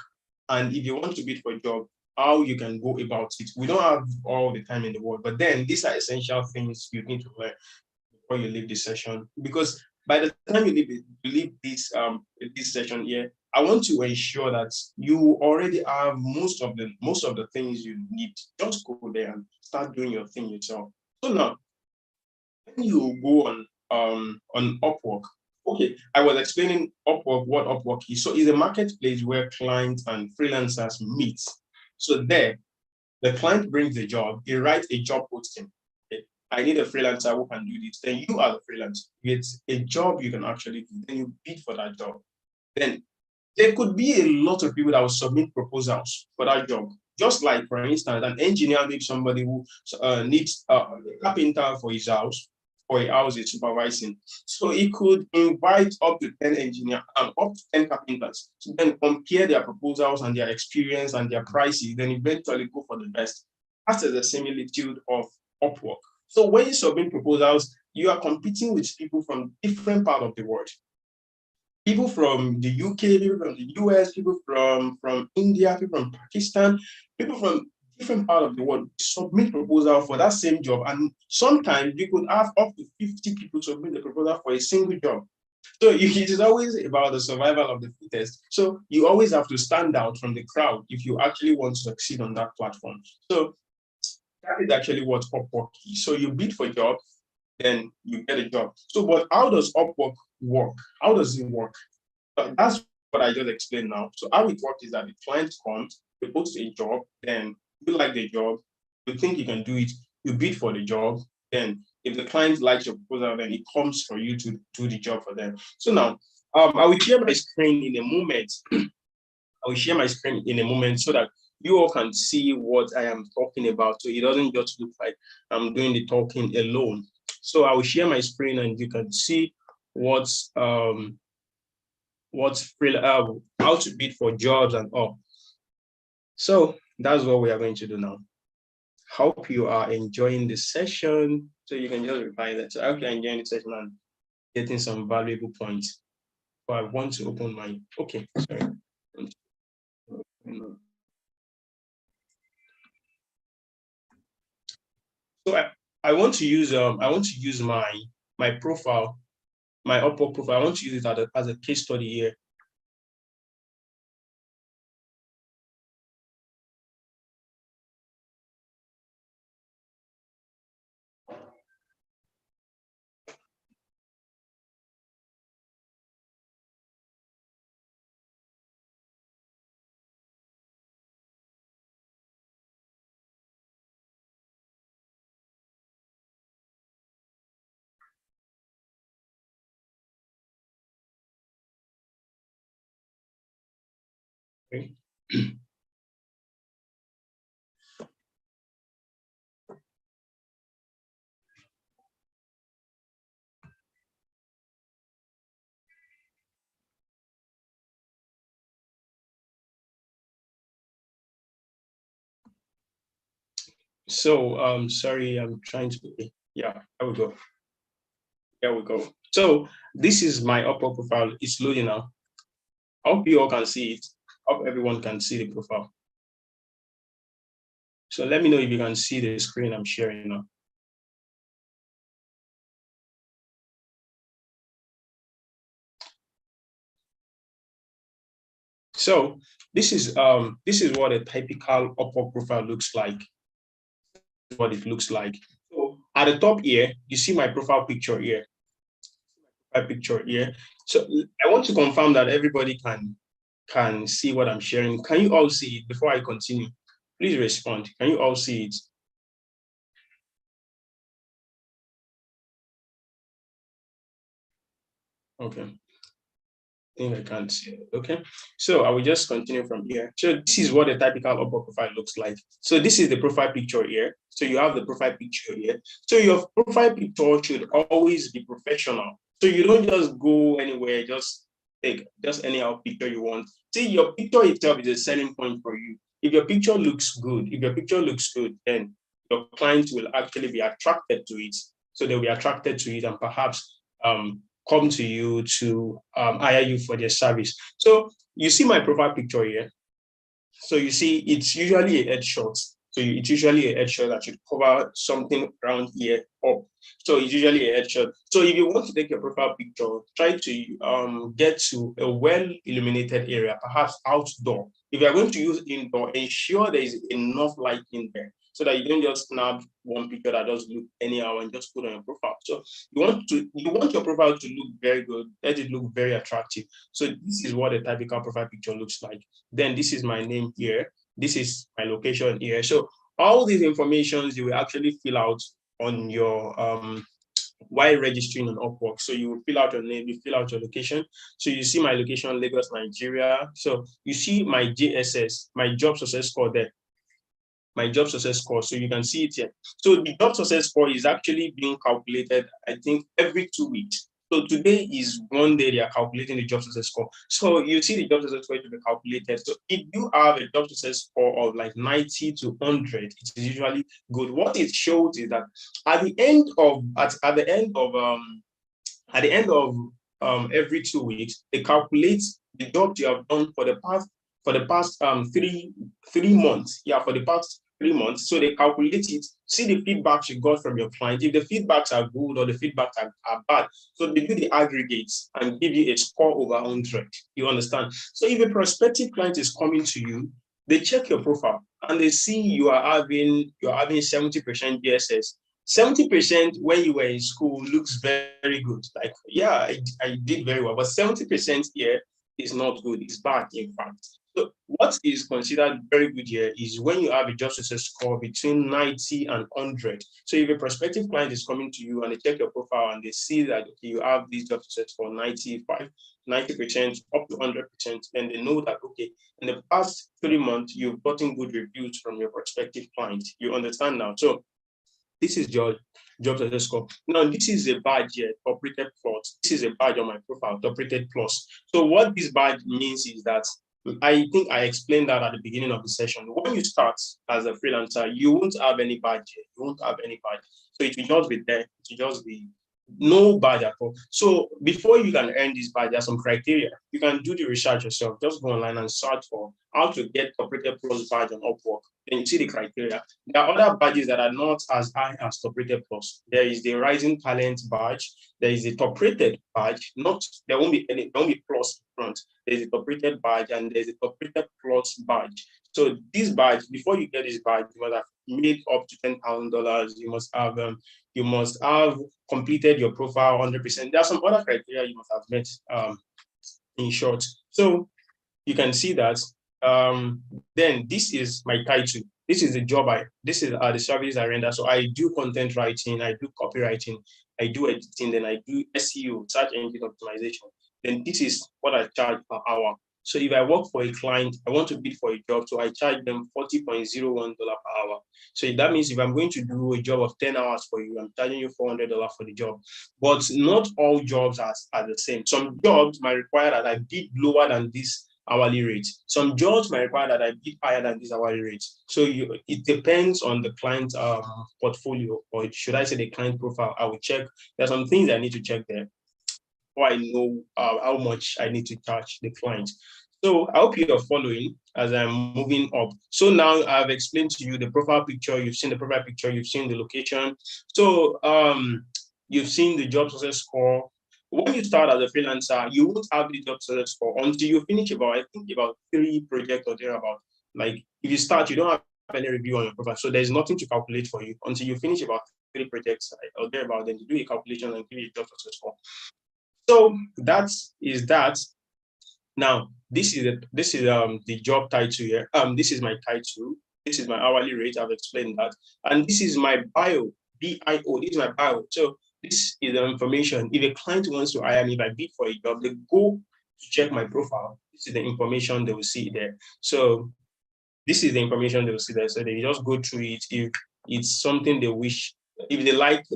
Speaker 1: And if you want to bid for a job, how you can go about it. We don't have all the time in the world, but then these are essential things you need to learn before you leave this session. Because by the time you leave this session here, I want to ensure that you already have most of the things you need. Just go there and start doing your thing yourself. So now, when you go on Upwork, Okay, I was explaining Upwork, what Upwork is. So it's a marketplace where clients and freelancers meet. So there, the client brings the job, he writes a job posting. Okay, I need a freelancer who can do this. Then you as a freelancer, it's a job you can actually do. Then you bid for that job. Then there could be a lot of people that will submit proposals for that job. Just like, for instance, an engineer needs somebody who needs a carpenter for his house, for a house he's supervising. So he could invite up to 10 engineers and up to 10 carpenters to then compare their proposals and their experience and their prices, then eventually go for the best. That is the similitude of Upwork. So when you submit proposals, you are competing with people from different parts of the world. People from the UK, people from the US, people from India, people from Pakistan, people from different part of the world submit proposal for that same job. And sometimes you could have up to 50 people submit the proposal for a single job. So it is always about the survival of the fittest. So you always have to stand out from the crowd if you actually want to succeed on that platform. So that is actually what Upwork is. So you bid for jobs, then you get a job. So, but how does Upwork work? How does it work? That's what I just explained now. So how it works is that the client comes, they post a job, then you like the job, you think you can do it, you bid for the job, then if the client likes your proposal, then it comes for you to do the job for them. So now, I will share my screen in a moment. I will share my screen in a moment so that you all can see what I am talking about. So it doesn't just look like I'm doing the talking alone. So I will share my screen and you can see what's how to bid for jobs and all. So that's what we are going to do now. Hope you are enjoying the session. So you can just reply that. So I hope you're enjoying the session and getting some valuable points. But I want to open my, okay, sorry. So I want to use my profile, my Upwork profile. I want to use it as a case study here. Okay. So sorry, I'm trying to, yeah, there we go. There we go. So this is my Upwork profile. It's loading now. I hope you all can see it. I hope everyone can see the profile. So let me know if you can see the screen I'm sharing now. So this is what a typical Upwork profile looks like. What it looks like. So at the top here, you see my profile picture here. My picture here. So I want to confirm that everybody can see what I'm sharing. Can you all see it before I continue? Please respond. Can you all see it? Okay. I think I can't see it. Okay. So I will just continue from here. So this is what a typical Upwork profile looks like. So this is the profile picture here. So you have the profile picture here. So your profile picture should always be professional. So you don't just go anywhere, just take just anyhow picture you want. See, your picture itself is a selling point for you. If your picture looks good, then your clients will actually be attracted to it. So they'll be attracted to it and perhaps come to you to hire you for their service. So you see my profile picture here. So you see it's usually a headshot. So it's usually a headshot that should cover something around here up. So it's usually a headshot. So if you want to take your profile picture, try to get to a well illuminated area, perhaps outdoor. If you're going to use indoor, ensure there is enough light in there so that you don't just snap one picture that does look anyhow and just put on your profile. So you want your profile to look very good, let it look very attractive. So this is what a typical profile picture looks like. Then this is my name here. This is my location here. So all these informations you will actually fill out on your while registering on Upwork. So you will fill out your name, you fill out your location. So you see my location, Lagos, Nigeria. So you see my JSS, my job success score there. My job success score. So you can see it here. So the job success score is actually being calculated, I think, every 2 weeks. So today is one day they are calculating the job success score. So you see the job success score to be calculated. So if you have a job success score of like 90 to 100, it is usually good. What it shows is that at the end of every 2 weeks, they calculate the job you have done for the past 3 months. Yeah, for the past 3 months. So they calculate it, see the feedbacks you got from your client. If the feedbacks are good or the feedbacks are bad, so they do the aggregates and give you a score over 100. You understand? So if a prospective client is coming to you, they check your profile and they see you're having 70% GSS. 70% when you were in school looks very good. Like, yeah, I did very well, but 70% here is not good. It's bad, in fact. So what is considered very good here is when you have a job success score between 90 and 100. So if a prospective client is coming to you and they check your profile and they see that okay, you have this job success score 90% up to 100%, then they know that, okay, in the past 3 months, you've gotten good reviews from your prospective client. You understand now? So this is your job success score. Now, this is a badge here, operated plus. This is a badge on my profile, operated plus. So what this badge means is that I think I explained that at the beginning of the session. When you start as a freelancer, you won't have any badge here. You won't have any badge. So it will just be there. It will just be no badge at all. So before you can earn this badge, there's some criteria. You can do the research yourself. Just go online and search for how to get operated plus badge on Upwork. Then you see the criteria. There are other badges that are not as high as top rated plus. There is the rising talent badge. There is the top rated badge. There won't be plus in front. There's a top rated badge and there's a top rated plus badge. So this badge, before you get this badge, you must have made up to $10,000. You must have completed your profile 100%. There are some other criteria you must have met, in short. So you can see that. Then this is my title. This is the job this is the service I render. So I do content writing, I do copywriting, I do editing, then I do SEO, search engine optimization. Then this is what I charge per hour. So if I work for a client, I want to bid for a job, so I charge them $40.01 per hour. So that means if I'm going to do a job of 10 hours for you, I'm charging you $400 for the job. But not all jobs are the same. Some jobs might require that I bid lower than this hourly rate. Some jobs might require that I bid higher than this hourly rate. So it depends on the client portfolio, or should I say the client profile. I will check. There's some things I need to check there, or I know how much I need to charge the client. So I hope you're following as I'm moving up. So now I've explained to you the profile picture. You've seen the profile picture. You've seen the location. So you've seen the job success score. When you start as a freelancer, you won't have the job success score until you finish about 3 projects or thereabout. Like if you start, you don't have any review on your profile. So there's nothing to calculate for you until you finish about 3 projects or thereabout. Then you do a calculation and give you a job success score. So that is that. Now, this is the job title here. This is my title. This is my hourly rate. I've explained that. And this is my bio, BIO. This is my bio. So this is the information. If a client wants to hire me, if I bid for a job, they go to check my profile. This is the information they will see there. So this is the information they will see there. So they just go through it. If it's something they wish, if they like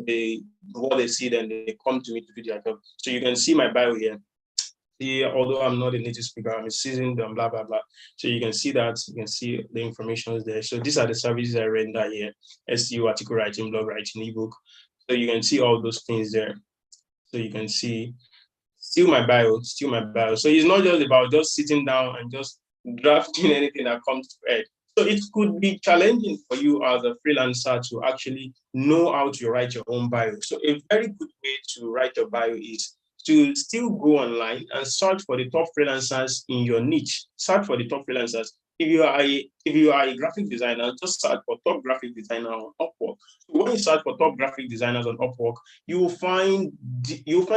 Speaker 1: what they see, then they come to me to do their job. So you can see my bio here. See, although I'm not a native speaker, I'm a seasoned and blah, blah, blah. So you can see that, you can see the information is there. So these are the services I render here: SEO, article writing, blog writing, ebook. So you can see all those things there. So you can see still my bio. So it's not just about just sitting down and just drafting anything that comes to head. So it could be challenging for you as a freelancer to actually know how to write your own bio. So a very good way to write your bio is to still go online and search for the top freelancers in your niche. Search for the top freelancers. if you are a graphic designer, just search for top graphic designer on Upwork. So when you search for top graphic designers on Upwork, you will find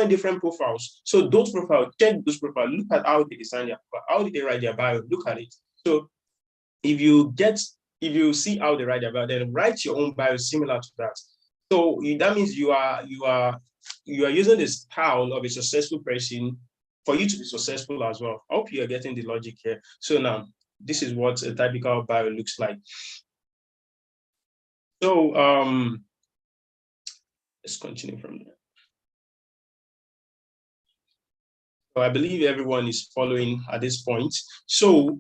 Speaker 1: different profiles. So those profiles, check those profiles, look at how they design their profile, how did they write their bio, look at it. So if you see how they write their bio, then write your own bio similar to that. So that means you are using the style of a successful person for you to be successful as well. I hope you are getting the logic here. So now, this is what a typical bio looks like. So let's continue from there. So I believe everyone is following at this point. So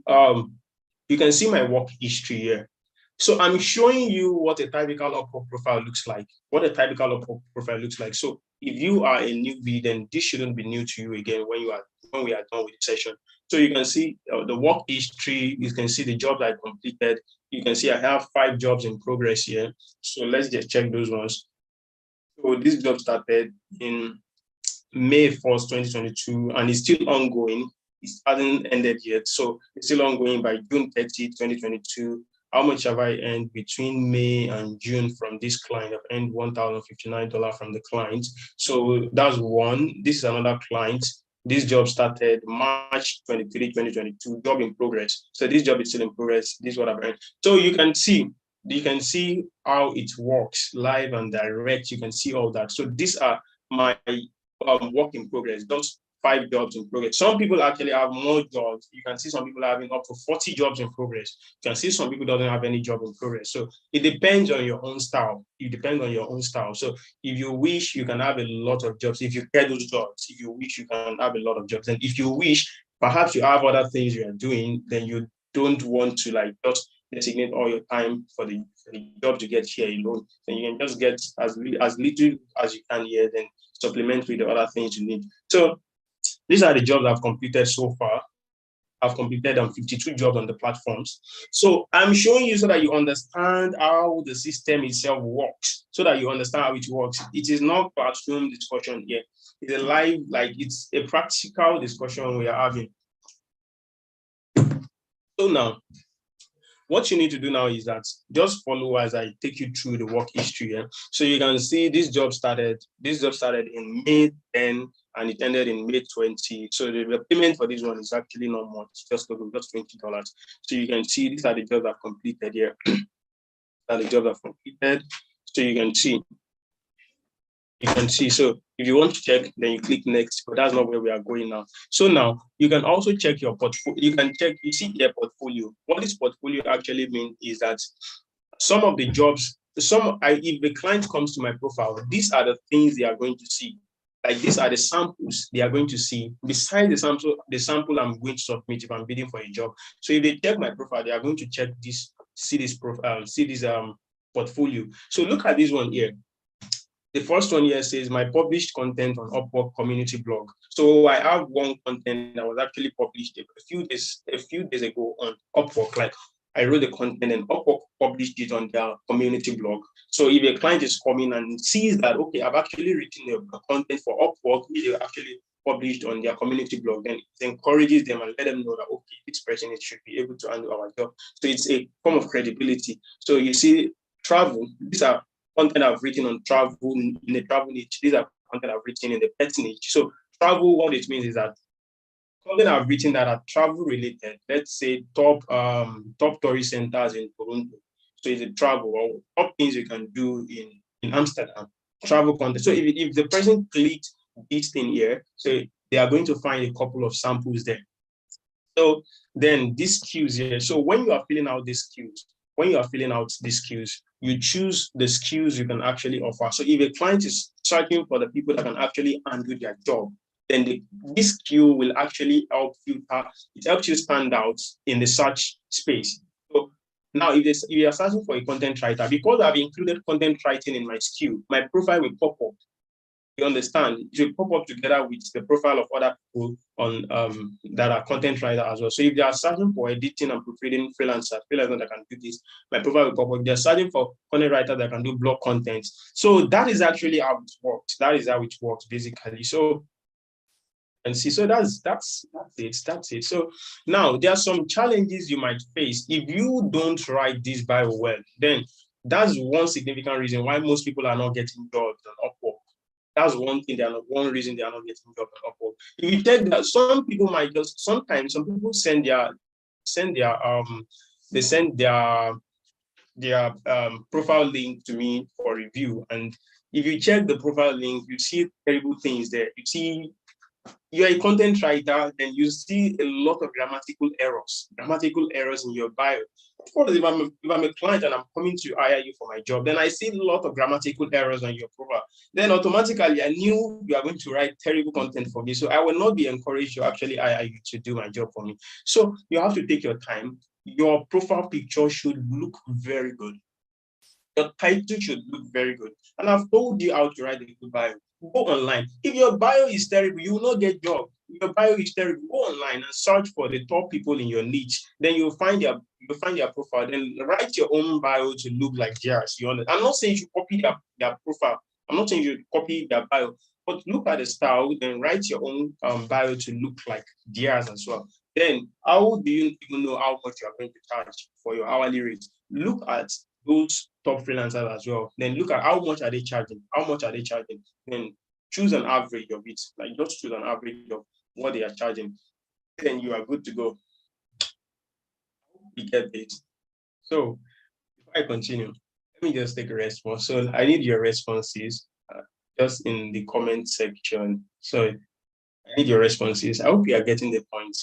Speaker 1: you can see my work history here. So I'm showing you what a typical Upwork profile looks like. What a typical Upwork profile looks like. So if you are a newbie, then this shouldn't be new to you again when we are done with the session. So you can see the work history. You can see the jobs I completed. You can see I have 5 jobs in progress here. So let's just check those ones. So this job started in May 1st, 2022, and it's still ongoing. It hasn't ended yet. So it's still ongoing by June 30, 2022. How much have I earned between May and June from this client? I've earned $1,059 from the client. So that's one. This is another client. This job started March 23, 2022, job in progress. So this job is still in progress. This is what I've earned. So you can see how it works live and direct. You can see all that. So these are my work in progress. Those 5 jobs in progress. Some people actually have more jobs. You can see some people having up to 40 jobs in progress. You can see some people don't have any job in progress. So it depends on your own style. It depends on your own style. So if you wish, you can have a lot of jobs. If you get those jobs, if you wish, you can have a lot of jobs. And if you wish, perhaps you have other things you are doing, then you don't want to like just designate all your time for the job to get here alone. Then you can just get as little as you can here, then supplement with the other things you need. So these are the jobs I've completed so far. I've completed 52 jobs on the platforms. So I'm showing you so that you understand how the system itself works, so that you understand how it works. It is not classroom discussion here. It's a live, like it's a practical discussion we are having. So now, what you need to do now is that just follow as I take you through the work history. Yeah? So you can see this job started in May 10 and it ended in May 20. So the payment for this one is actually not much, just $20. So you can see these are the jobs I've completed here. Are the jobs I've completed. So you can see. So if you want to check, then you click next, but that's not where we are going now. So now you can also check your portfolio. You see your portfolio. What this portfolio actually means is that some of the jobs, if the client comes to my profile, these are the things they are going to see. Like these are the samples they are going to see. Besides the sample I'm going to submit if I'm bidding for a job. So if they check my profile, they are going to check this, see this profile, see this portfolio. So look at this one here. The first one here says my published content on Upwork community blog. So I have one content that was actually published a few days ago on Upwork. Like I wrote the content and Upwork published it on their community blog. So if a client is coming and sees that, okay, I've actually written the content for Upwork, they actually published on their community blog, then it encourages them and let them know that, okay, this person should be able to handle our job. So it's a form of credibility. So you see, travel, these are content I've written on travel in the travel niche. These are content I've written in the pet niche. So travel, what it means is that content I've written that are travel related, let's say top tourist centers in Toronto. So it's a travel or top things you can do in Amsterdam, travel content. So if the person clicks this thing here, so they are going to find a couple of samples there. So then these skills here. So when you are filling out these skills, you choose the skills you can actually offer. So if a client is searching for the people that can actually handle their job, then this skill will actually help filter. It helps you stand out in the search space. So now, if you are searching for a content writer, because I've included content writing in my skill, my profile will pop up. You understand? It will pop up together with the profile of other people on that are content writer as well. So if they are searching for editing and proofreading freelancer that can do this, my profile will pop up. They're searching for content writer that can do blog content. So that is actually how it works. That is how it works basically. So and see. So that's it. That's it. So now there are some challenges you might face if you don't write this bio well. Then that's one significant reason why most people are not getting jobs on Upwork. That's one thing. One reason they are not getting jobs on Upwork. If you take that, some people might just sometimes some people send their profile link to me for review, and if you check the profile link, you see terrible things there. You see you're a content writer, then you see a lot of grammatical errors in your bio. Of course, if I'm a client and I'm coming to hire you for my job, then I see a lot of grammatical errors on your profile. Then automatically, I knew you are going to write terrible content for me. So I will not be encouraged to actually hire you to do my job for me. So you have to take your time. Your profile picture should look very good. Your title should look very good. And I've told you how to write a good bio. Go online. If your bio is terrible, you will not get job. If your bio is terrible, go online and search for the top people in your niche. Then you'll find their profile. Then write your own bio to look like theirs. You understand? I'm not saying you should copy their profile. I'm not saying you should copy their bio, but look at the style, then write your own bio to look like theirs as well. Then how do you even know how much you are going to charge for your hourly rate? Look at those top freelancers as well. Then look at how much are they charging? How much are they charging? Then choose an average of it. Like just choose an average of what they are charging. Then you are good to go. You get it. So if I continue, let me just take a response. So I need your responses just in the comment section. So I need your responses. I hope you are getting the point.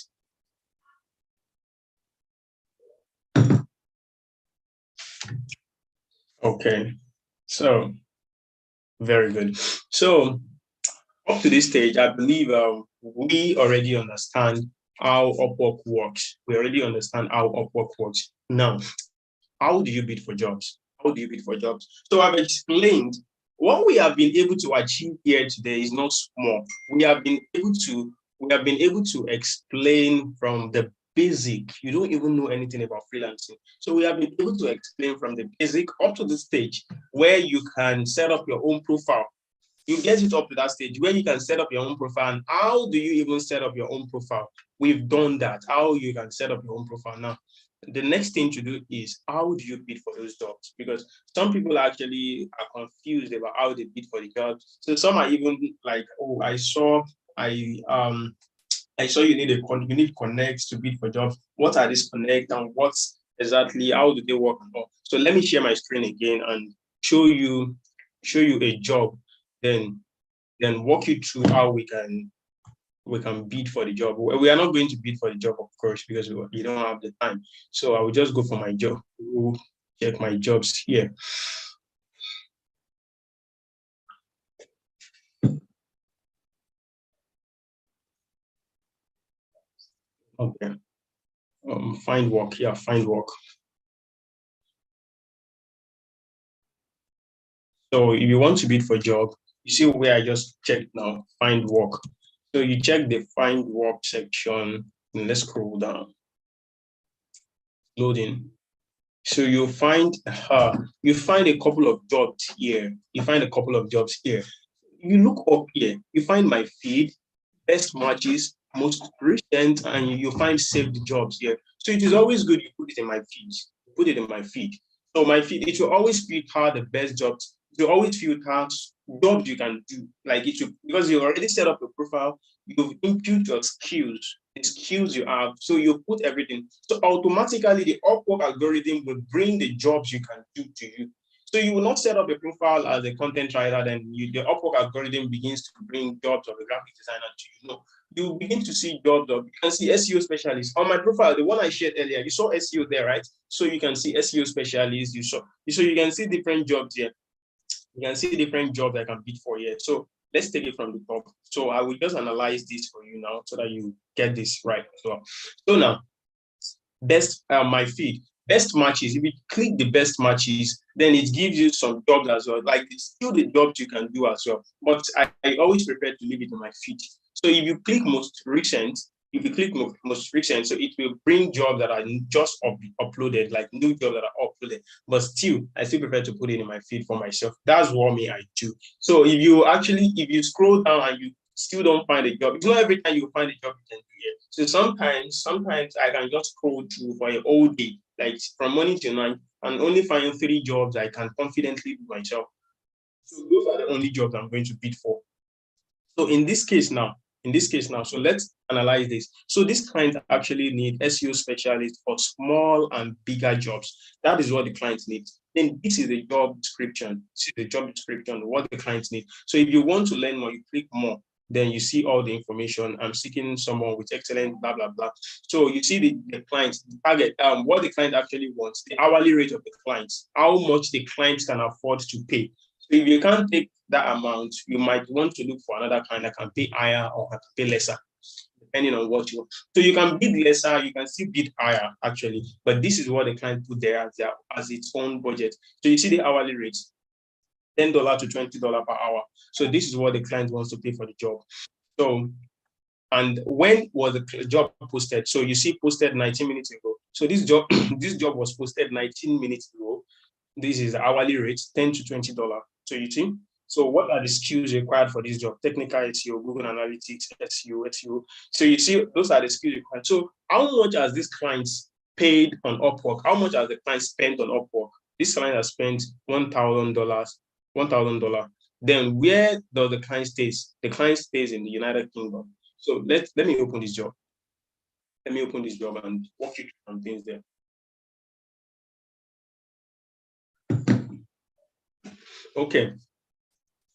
Speaker 1: Okay, so very good. So up to this stage, I believe we already understand how Upwork works. We already understand how Upwork works. Now, how do you bid for jobs? How do you bid for jobs? So I've explained what we have been able to achieve here today is not small. We have been able to explain from the basic. You don't even know anything about freelancing. So we have been able to explain from the basic up to the stage where you can set up your own profile. You get it up to that stage where you can set up your own profile. And how do you even set up your own profile? We've done that. How you can set up your own profile now. The next thing to do is how do you bid for those jobs? Because some people actually are confused about how they bid for the jobs. So some are even like, oh, I saw you need connects to bid for jobs. What are these connect and what's exactly how do they work? So let me share my screen again and show you a job, then walk you through how we can bid for the job. We are not going to bid for the job, of course, because we don't have the time. So I will just go for my job. We'll check my jobs here. Okay. Find work. Yeah, find work. So if you want to bid for a job, you see where I just checked now, find work. So you check the find work section, and let's scroll down. Loading. So you find a couple of jobs here. You look up here, you find my feed, best matches, most recent, and you find saved jobs here. So it is always good you put it in my feed. So my feed, it will always filter the best jobs. It will always filter jobs you can do. Like it will, because you already set up a profile, you've input your skills, the skills you have. So you put everything. So automatically the Upwork algorithm will bring the jobs you can do to you. So you will not set up a profile as a content writer, then the Upwork algorithm begins to bring jobs of a graphic designer to you. No, you begin to see jobs of, you can see SEO specialists. On my profile, the one I shared earlier, you saw SEO there, right? So you can see SEO specialists, so you can see different jobs here. You can see different jobs I can bid for here. So let's take it from the top. So I will just analyze this for you now so that you get this right as well. So now, my feed, best matches. If you click the best matches, then it gives you some jobs as well. Like it's still the jobs you can do as well. But I always prefer to leave it in my feed. So if you click most recent, so it will bring jobs that are just uploaded, like new jobs that are uploaded. But still, I still prefer to put it in my feed for myself. That's what I do. So if you scroll down and you still don't find a job, it's not every time you find a job you can do it. So sometimes I can just scroll through for a whole day, like from morning till night, and only find 3 jobs I can confidently do myself. So those are the only jobs I'm going to bid for. So in this case now, so let's analyze this. So this client actually need SEO specialists for small and bigger jobs. That is what the client needs. Then this is the job description. This is the job description, what the client needs. So if you want to learn more, you click more. Then you see all the information. I'm seeking someone with excellent blah, blah, blah. So you see the client, the target, what the client actually wants, the hourly rate of the client, how much the client can afford to pay. So if you can't take that amount, you might want to look for another client that can pay higher or can pay lesser, depending on what you want. So you can bid lesser, you can still bid higher, actually. But this is what the client put there as its own budget. So you see the hourly rate, $10 to $20 per hour. So this is what the client wants to pay for the job. So, and when was the job posted? So you see posted 19 minutes ago. So this job, this job was posted 19 minutes ago. This is the hourly rate, $10 to $20. So you see, so what are the skills required for this job? Technical SEO, Google Analytics, SEO. So you see, those are the skills required. So how much has this client paid on Upwork? How much has the client spent on Upwork? This client has spent $1,000. Then where does the client stays? The client stays in the United Kingdom. So let me open this job. Let me open this job and walk you through some things there. Okay.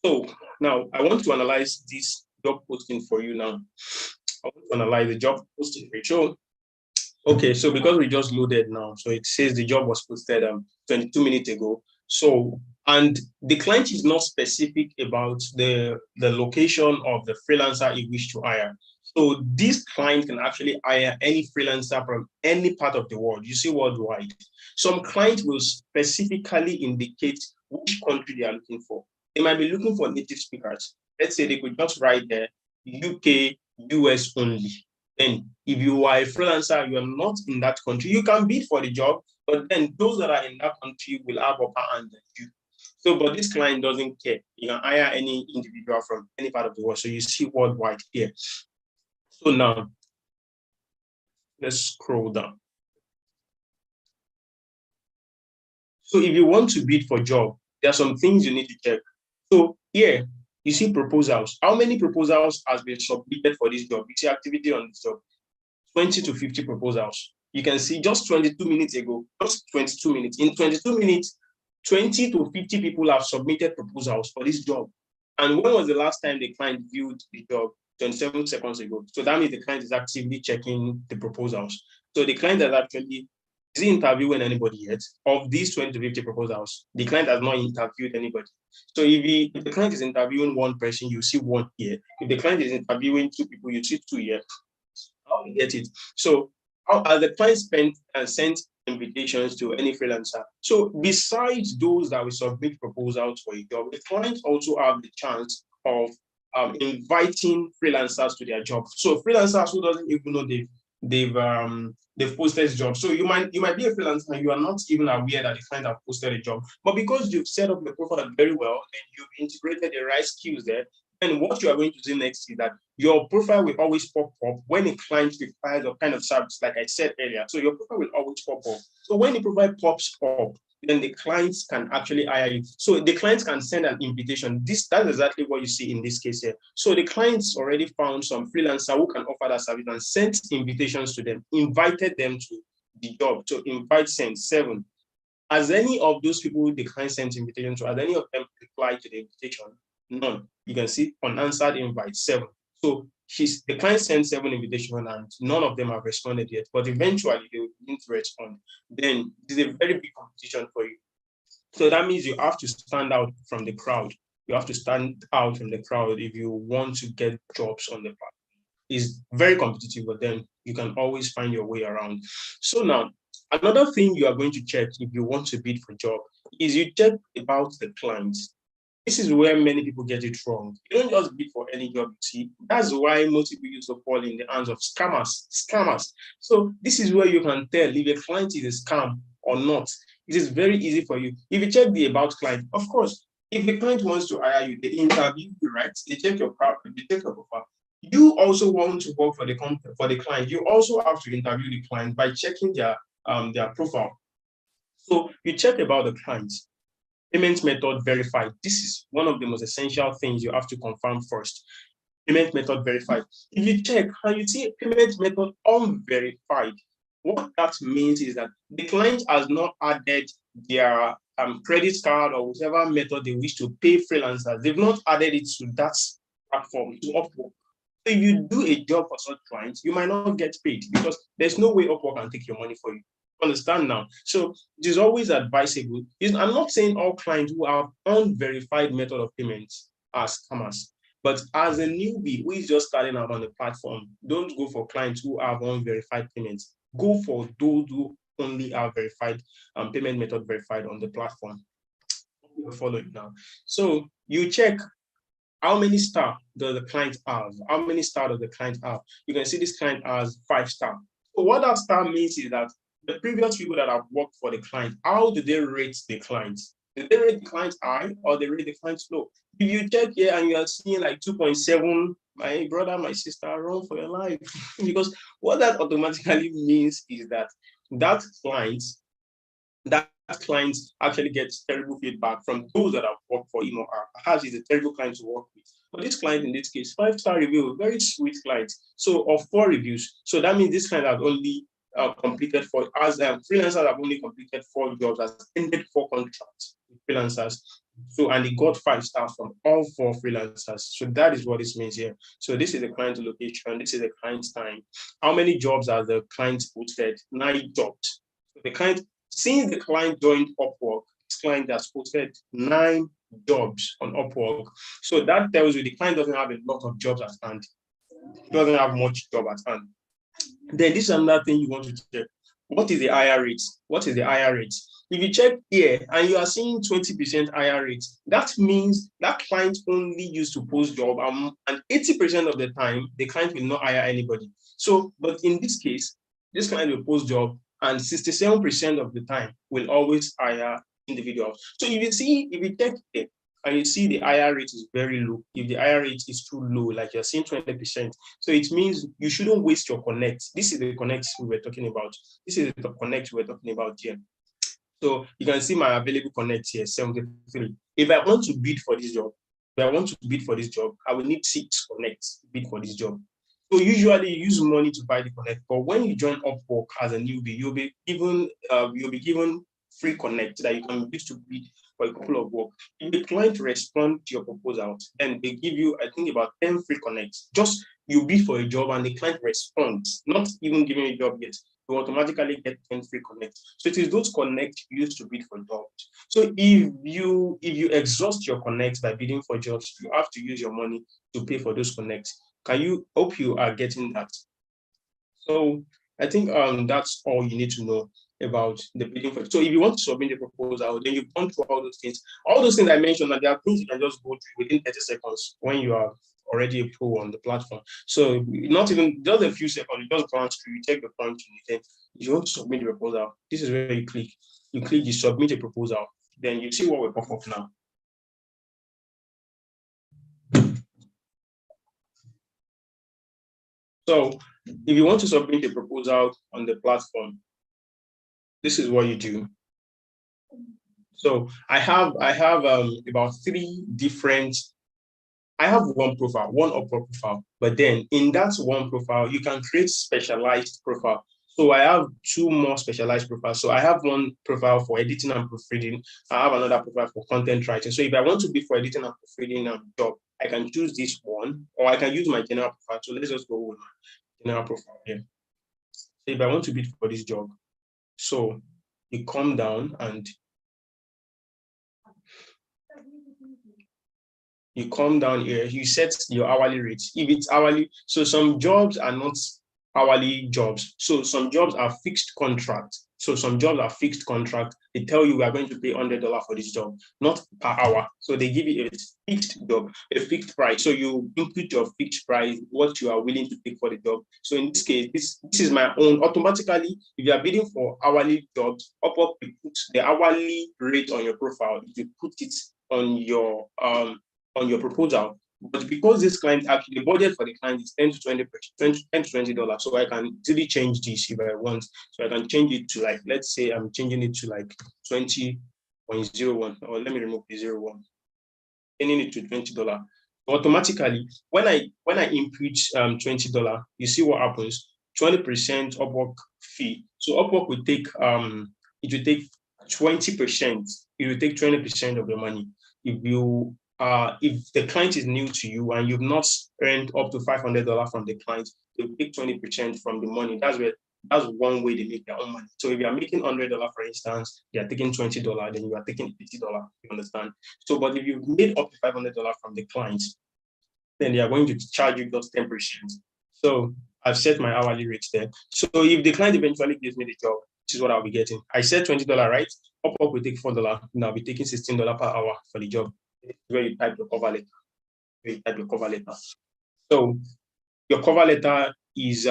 Speaker 1: So now I want to analyze this job posting for you now. I want to analyze the job posting. So, okay, so because we just loaded now, so it says the job was posted 22 minutes ago. So, and the client is not specific about the location of the freelancer he wishes to hire. So this client can actually hire any freelancer from any part of the world. You see, worldwide. Some clients will specifically indicate which country they are looking for. They might be looking for native speakers. Let's say they could just write there UK, US only. Then if you are a freelancer, you are not in that country, you can bid for the job, but then those that are in that country will have upper hand than you. So, but this client doesn't care. You can hire any individual from any part of the world. So you see worldwide here. So now, let's scroll down. So if you want to bid for a job, there are some things you need to check. So here, you see proposals. How many proposals has been submitted for this job? You see activity on this job. 20 to 50 proposals. You can see just 22 minutes ago, just 22 minutes. In 22 minutes, 20 to 50 people have submitted proposals for this job. And when was the last time the client viewed the job? 27 seconds ago. So that means the client is actively checking the proposals. So the client has actually, is he interviewing anybody yet? Of these 20 to 50 proposals, the client has not interviewed anybody. So if the client is interviewing one person, you see one here. If the client is interviewing 2 people, you see 2 here. How do you get it? So how has the client spent and sent invitations to any freelancer? So besides those that will submit proposals for a job, the clients also have the chance of inviting freelancers to their job. So freelancers who doesn't even know they've posted jobs. So you might be a freelancer and you are not even aware that the client have posted a job. But because you've set up the profile very well and you've integrated the right skills there, and what you are going to do next is that your profile will always pop up when a client requires a kind of service, like I said earlier. So your profile will always pop up. So when the profile pops up, then the clients can actually hire you. So the clients can send an invitation. That's exactly what you see in this case here. So the clients already found some freelancer who can offer that service and sent invitations to them, invited them to the job. So invite sent 7. Has any of those people the client sent invitation to, has any of them replied to the invitation? None. You can see unanswered invite 7. So the client sent 7 invitations and none of them have responded yet. But eventually they will begin to respond. Then there's a very big competition for you. So that means you have to stand out from the crowd. You have to stand out from the crowd if you want to get jobs on the platform. It's very competitive, but then you can always find your way around. So now, another thing you are going to check if you want to bid for a job is you check about the client. This is where many people get it wrong. You don't just bid for any job you see. That's why most people used to fall in the hands of scammers. So this is where you can tell if a client is a scam or not. It is very easy for you. If you check the about client, of course, If the client wants to hire you, they interview you, right? They check your profile. You also want to work for the company, for the client. You also have to interview the client by checking their profile. So you check about the client. Payment method verified. This is one of the most essential things you have to confirm first. Payment method verified. If you check and you see payment method unverified, what that means is that the client has not added their credit card or whatever method they wish to pay freelancers. They've not added it to that platform, to Upwork. So if you do a job for such clients, you might not get paid because there's no way Upwork can take your money for you. Understand now? So it is always advisable. I'm not saying all clients who have unverified method of payments are scammers. But as a newbie who is just starting out on the platform, don't go for clients who have unverified payments. Go for those who only have verified payment method verified on the platform. You're following now. So you check how many stars does the client have? How many stars does the client have? You can see this client has 5 stars. So what that star means is that the previous people that have worked for the client, how do they rate the client? Do they rate the client high or they rate the client low? If you check here and you are seeing like 2.7, my brother, my sister, run for your life. Because what that automatically means is that that client actually gets terrible feedback from those that have worked for him or her. Perhaps he's a terrible client to work with. But this client in this case, 5-star review, very sweet client. So of 4 reviews. So that means this client has only completed 4, as freelancers have only completed 4 jobs, has ended 4 contracts with freelancers. So, and he got 5 stars from all 4 freelancers. So that is what this means here. So this is the client location. This is the client's time. How many jobs has the client posted? 9 jobs. So the client, since the client joined Upwork, this client has posted 9 jobs on Upwork. So that tells you the client doesn't have a lot of jobs at hand. He doesn't have much job at hand. Then this is another thing you want to check. What is the IR rate? What is the IR rate? If you check here and you are seeing 20% IR rate, that means that client only used to post job and 80% of the time, the client will not hire anybody. So, but in this case, this client will post job and 67% of the time will always hire individuals. So if you check here, and you see the IR rate is very low. If the IR rate is too low, like you're seeing 20%, so it means you shouldn't waste your connect. This is the connect we were talking about. This is the connect we were talking about here. So you can see my available connect here, 73. If I want to bid for this job, I will need 6 connects to bid for this job. So usually you use money to buy the connect, but when you join Upwork as a newbie, you'll be given free connect that you can use to bid for a couple of work. If the client responds to your proposal, then they give you, I think, about 10 free connects. Just you bid for a job and the client responds, not even giving you a job yet. You automatically get 10 free connects. So it is those connects used to bid for jobs. So if you exhaust your connects by bidding for jobs, you have to use your money to pay for those connects. Hope you are getting that. So I think that's all you need to know about the bidding for. So if you want to submit a proposal, then you've gone through all those things. All those things I mentioned, and there are things you can just go through within 30 seconds when you are already a pro on the platform. So not even just a few seconds, you just glance through, you take the point, if you want to submit a proposal, this is where you click. You submit a proposal, then you see what will pop up now. So if you want to submit a proposal on the platform, this is what you do. So I have about 3 different. I have one profile, one Upwork profile, but then in that one profile, you can create specialized profile. So I have 2 more specialized profiles. So I have one profile for editing and proofreading. I have another profile for content writing. So if I want to be for editing and proofreading job, I can choose this one, or I can use my general profile. So let's just go with my general profile here. So if I want to bid for this job, so you come down and you come down here, you set your hourly rate. If it's hourly, so some jobs are not hourly jobs. So some jobs are fixed contract. So some jobs are fixed contract. They tell you we are going to pay $100 for this job, not per hour. So they give you a fixed job, a fixed price. So you input your fixed price, what you are willing to pay for the job. So in this case, this is my own. Automatically, if you are bidding for hourly jobs, Upwork will put the hourly rate on your profile. If you put it on your proposal. But because this client actually, the budget for the client is 10 to 20 $20, so I can easily change this if I want. So I can change it to like, let's say I'm changing it to like 20.01, or let me remove the 01, changing it to $20. Automatically, when I input $20, you see what happens. 20% Upwork fee. So Upwork will take it will take 20%. It will take 20% of your money. If the client is new to you and you've not earned up to $500 from the client, they'll take 20% from the money. That's one way they make their own money. So if you're making $100, for instance, they are taking $20, then you are taking $80. You understand? So, but if you've made up to $500 from the client, then they are going to charge you just 10%. So I've set my hourly rate there. So if the client eventually gives me the job, which is what I'll be getting, I said $20, right? Upwork will take $4, and I'll be taking $16 per hour for the job. Where you type your cover letter. So your cover letter is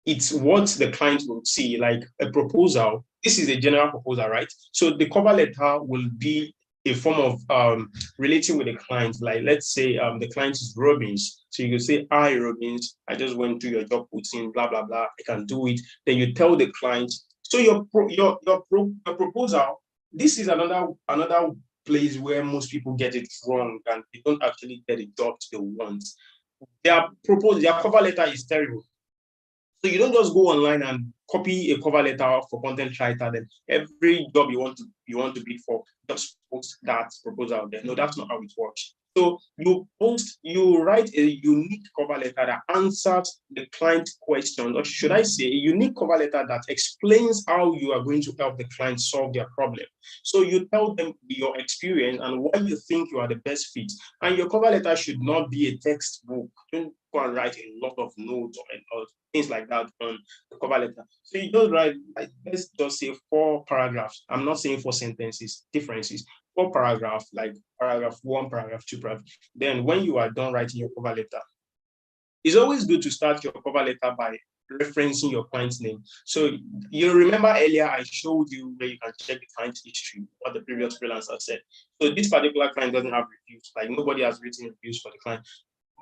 Speaker 1: it's what the client will see, like a proposal. This is a general proposal, right? So the cover letter will be a form of relating with the client. Like, let's say the client is Robbins. So you can say, hi, Robbins, I just went through your job posting, blah, blah, blah. I can do it. Then you tell the client. So your proposal, this is another place where most people get it wrong and they don't actually get the job they want. Their cover letter is terrible. So you don't just go online and copy a cover letter for content writer. Then every job you want to bid for, just post that proposal there. No, that's not how it works. So you write a unique cover letter that answers the client question, or should I say, a unique cover letter that explains how you are going to help the client solve their problem. So you tell them your experience and why you think you are the best fit. And your cover letter should not be a textbook. Don't go and write a lot of notes or things like that on the cover letter. So you just write, like, let's just say 4 paragraphs. I'm not saying 4 sentences, differences. 4 paragraphs, like paragraph 1, paragraph 2, paragraph. Then when you are done writing your cover letter, it's always good to start your cover letter by referencing your client's name. So you remember earlier I showed you where you can check the client's history, what the previous freelancer said. So this particular client doesn't have reviews, like nobody has written reviews for the client.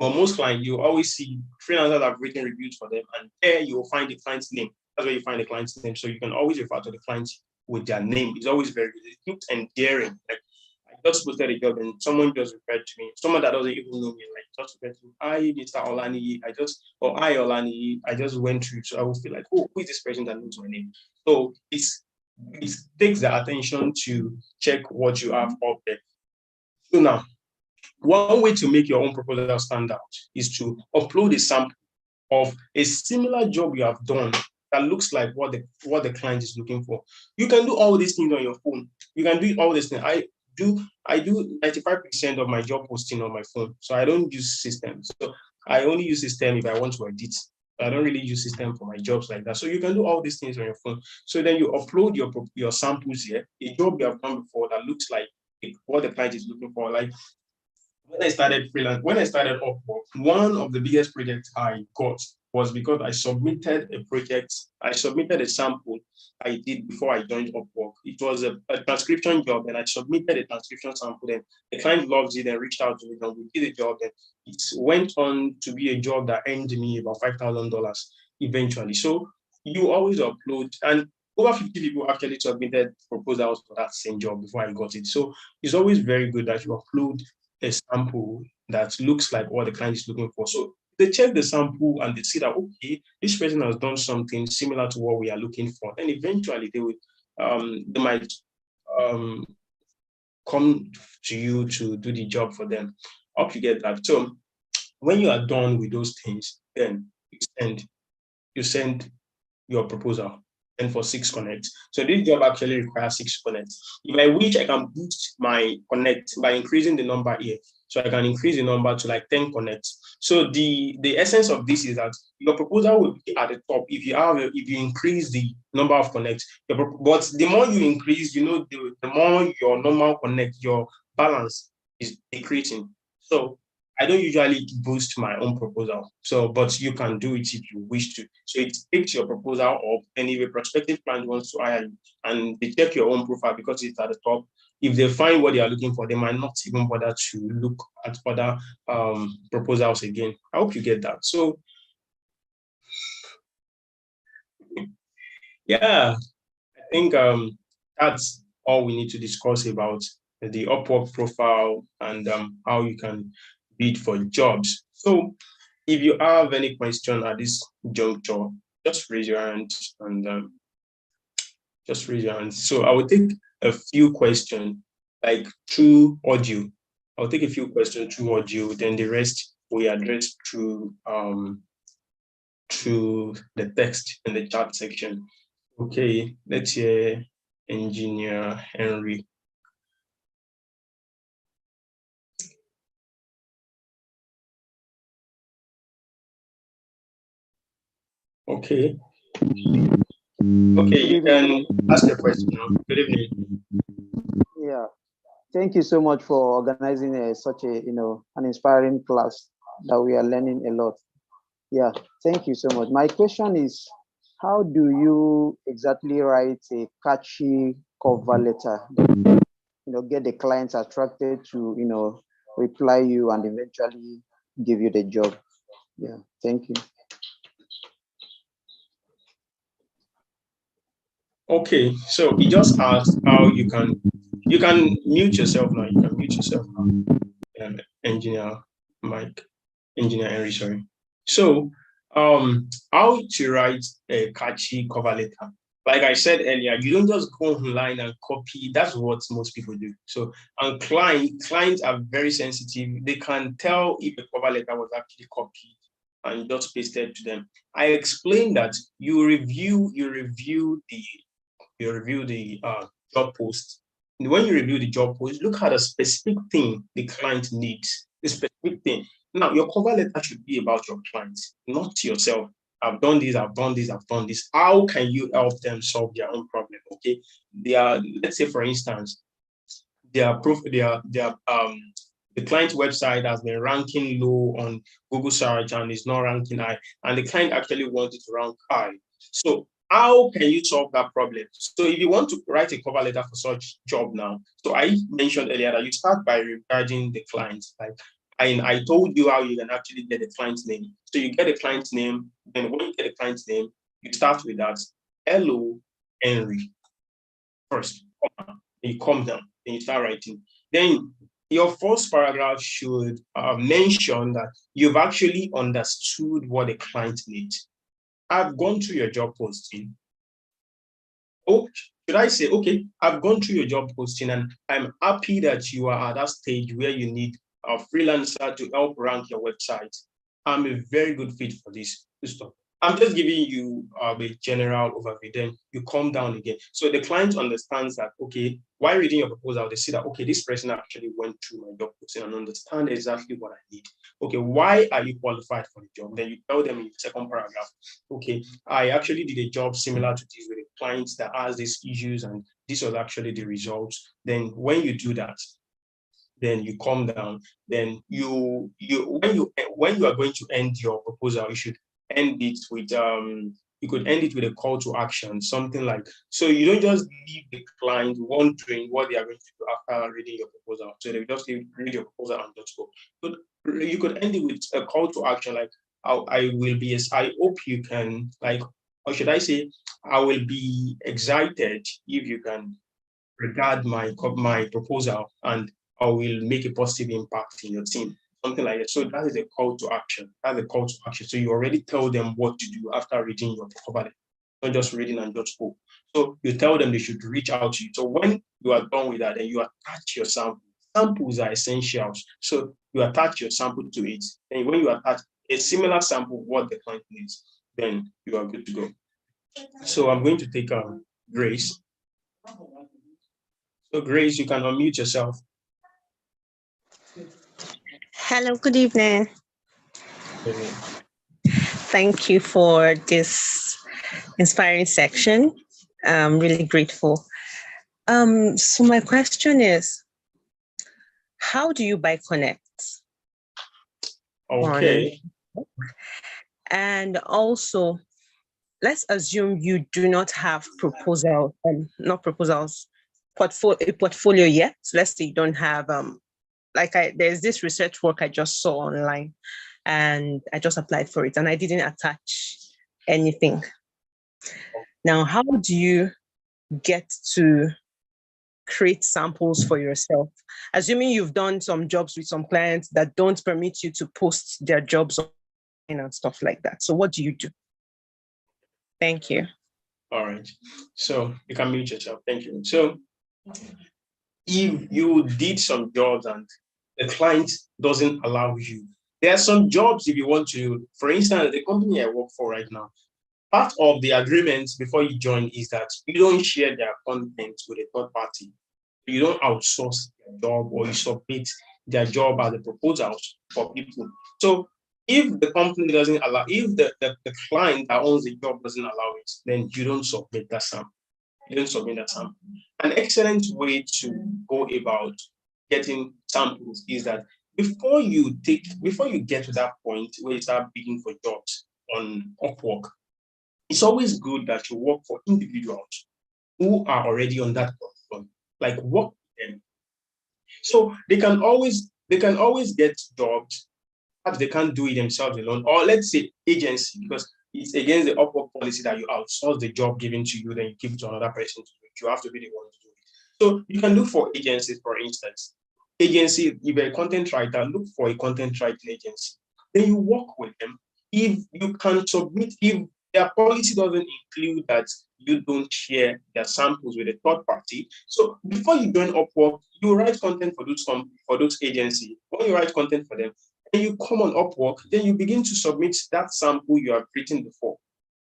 Speaker 1: But most clients, you always see freelancers have written reviews for them, and there you will find the client's name. That's where you find the client's name. So you can always refer to the client with their name. It's always very good. It looks endearing. Like, I just posted a job and someone just referred to me, someone that doesn't even know me, like just referred to me, hi, Mr. Olani, hi, Olani, I just went through. So I will feel like, oh, who is this person that knows my name? So it takes the attention to check what you have up there. So now, one way to make your own proposal stand out is to upload a sample of a similar job you have done that looks like what the client is looking for. You can do all these things on your phone. You can do all these things. I do 95% of my job posting on my phone. So I don't use systems. So I only use system if I want to edit. I don't really use system for my jobs like that. So you can do all these things on your phone. So then you upload your samples here, a job you have done before that looks like what the client is looking for. Like, when I started Upwork, one of the biggest projects I got was because I submitted a sample I did before I joined Upwork. It was a transcription job, and I submitted a transcription sample. Then the client loves it and reached out to me, and we did a job. And it went on to be a job that earned me about $5,000 eventually. So you always upload, and over 50 people actually submitted proposals for that same job before I got it. So it's always very good that you upload a sample that looks like what the client is looking for. So they check the sample and they see that, okay, this person has done something similar to what we are looking for. And eventually they might come to you to do the job for them. Hope you get that. So when you are done with those things, then you send your proposal and for 6 connects. So this job actually requires 6 connects. If I wish, I can boost my connect by increasing the number here. So I can increase the number to like 10 connects. So the essence of this is that your proposal will be at the top if you increase the number of connects. But the more you increase, the more your normal connect, your balance is decreasing. So I don't usually boost my own proposal. So, but you can do it if you wish to. So it picks your proposal up, and if a prospective client wants to hire you and they check your own profile because it's at the top, if they find what they are looking for, they might not even bother to look at other proposals again. I hope you get that. So yeah, I think that's all we need to discuss about the Upwork profile and how you can bid for jobs. So if you have any question at this juncture, just raise your hand and just raise your hand. So I will take a few questions like through audio. I'll take a few questions through audio, then the rest we address through the text in the chat section. Okay, let's hear Engineer Henry. Okay. Okay, you can ask a question now. Good evening.
Speaker 4: Yeah, thank you so much for organizing such a an inspiring class that we are learning a lot. Yeah, thank you so much. My question is, how do you exactly write a catchy cover letter? Get the clients attracted to reply you and eventually give you the job. Yeah, thank you.
Speaker 1: Okay, so he just asked how you can mute yourself now. You can mute yourself now. Engineer Henry, sorry. So how to write a catchy cover letter. Like I said earlier, you don't just go online and copy. That's what most people do. So, and clients are very sensitive. They can tell if the cover letter was actually copied and just pasted to them. I explained that you review the job post. And when you review the job post, look at a specific thing the client needs, the specific thing. Now, your cover letter should be about your client, not yourself. I've done this, I've done this, I've done this. How can you help them solve their own problem? Okay. Let's say, for instance, the client website has been ranking low on Google search and is not ranking high, and the client actually wanted to rank high. So how can you solve that problem? So if you want to write a cover letter for such job now, so I mentioned earlier that you start by regarding the client. Like I told you how you can actually get the client's name. So you get the client's name, then when you get the client's name, you start with that. Hello, Henry. First, you come down, then you start writing. Then your first paragraph should mention that you've actually understood what the client needs. I've gone through your job posting. Oh, should I say, okay, I've gone through your job posting and I'm happy that you are at that stage where you need a freelancer to help rank your website. I'm a very good fit for this stuff. I'm just giving you a general overview, then you calm down again. So the client understands that, okay, while reading your proposal, they see that, okay, this person actually went through my job posting and understand exactly what I need. Okay, why are you qualified for the job? Then you tell them in the second paragraph, okay, I actually did a job similar to this with a client that has these issues and this was actually the results. Then when you do that, then you calm down. Then when you are going to end your proposal, you should end it with you could end it with a call to action, something like, so you don't just leave the client wondering what they are going to do after reading your proposal. So they just read your proposal and just go. But you could end it with a call to action, like I hope you can, like, or should I say, I will be excited if you can regard my proposal and I will make a positive impact in your team, something like that. So that is a call to action. That's a call to action. So you already tell them what to do after reading your proposal, not just reading and just go. So you tell them they should reach out to you. So when you are done with that, then you attach your sample. Samples are essentials. So you attach your sample to it. And when you attach a similar sample, what the client needs, then you are good to go. So I'm going to take Grace. So Grace, you can unmute yourself.
Speaker 5: Hello, good evening. Thank you for this inspiring section. I'm really grateful. So my question is, how do you buy Connect?
Speaker 1: Okay.
Speaker 5: And also, let's assume you do not have not proposals, a portfolio yet. So let's say you don't have there's this research work I just saw online, and I just applied for it, and I didn't attach anything. Now, how do you get to create samples for yourself? Assuming you've done some jobs with some clients that don't permit you to post their jobs online and stuff like that. So what do you do? Thank you.
Speaker 1: All right. So you can mute yourself. Thank you. So if you did some jobs and the client doesn't allow you, there are some jobs if you want to, for instance, the company I work for right now, part of the agreement before you join is that you don't share their content with a third party. You don't outsource their job or you submit their job as a proposal for people. So if the company doesn't allow, if the client that owns the job doesn't allow it, then you don't submit that sample. You don't submit that sample. An excellent way to go about getting samples is that before you get to that point where you start bidding for jobs on Upwork, it's always good that you work for individuals who are already on that platform, like work with them. So they can always get jobs, perhaps they can't do it themselves alone, or let's say agency, because it's against the Upwork policy that you outsource the job given to you, then you give it to another person to do it. You have to be the one to do it. So you can do for agencies, for instance. Agency, if you're a content writer, look for a content writing agency. Then you work with them. If you can submit, if their policy doesn't include that you don't share their samples with a third party. So before you join Upwork, you write content for those agencies. When you write content for them, and you come on Upwork, then you begin to submit that sample you have written before.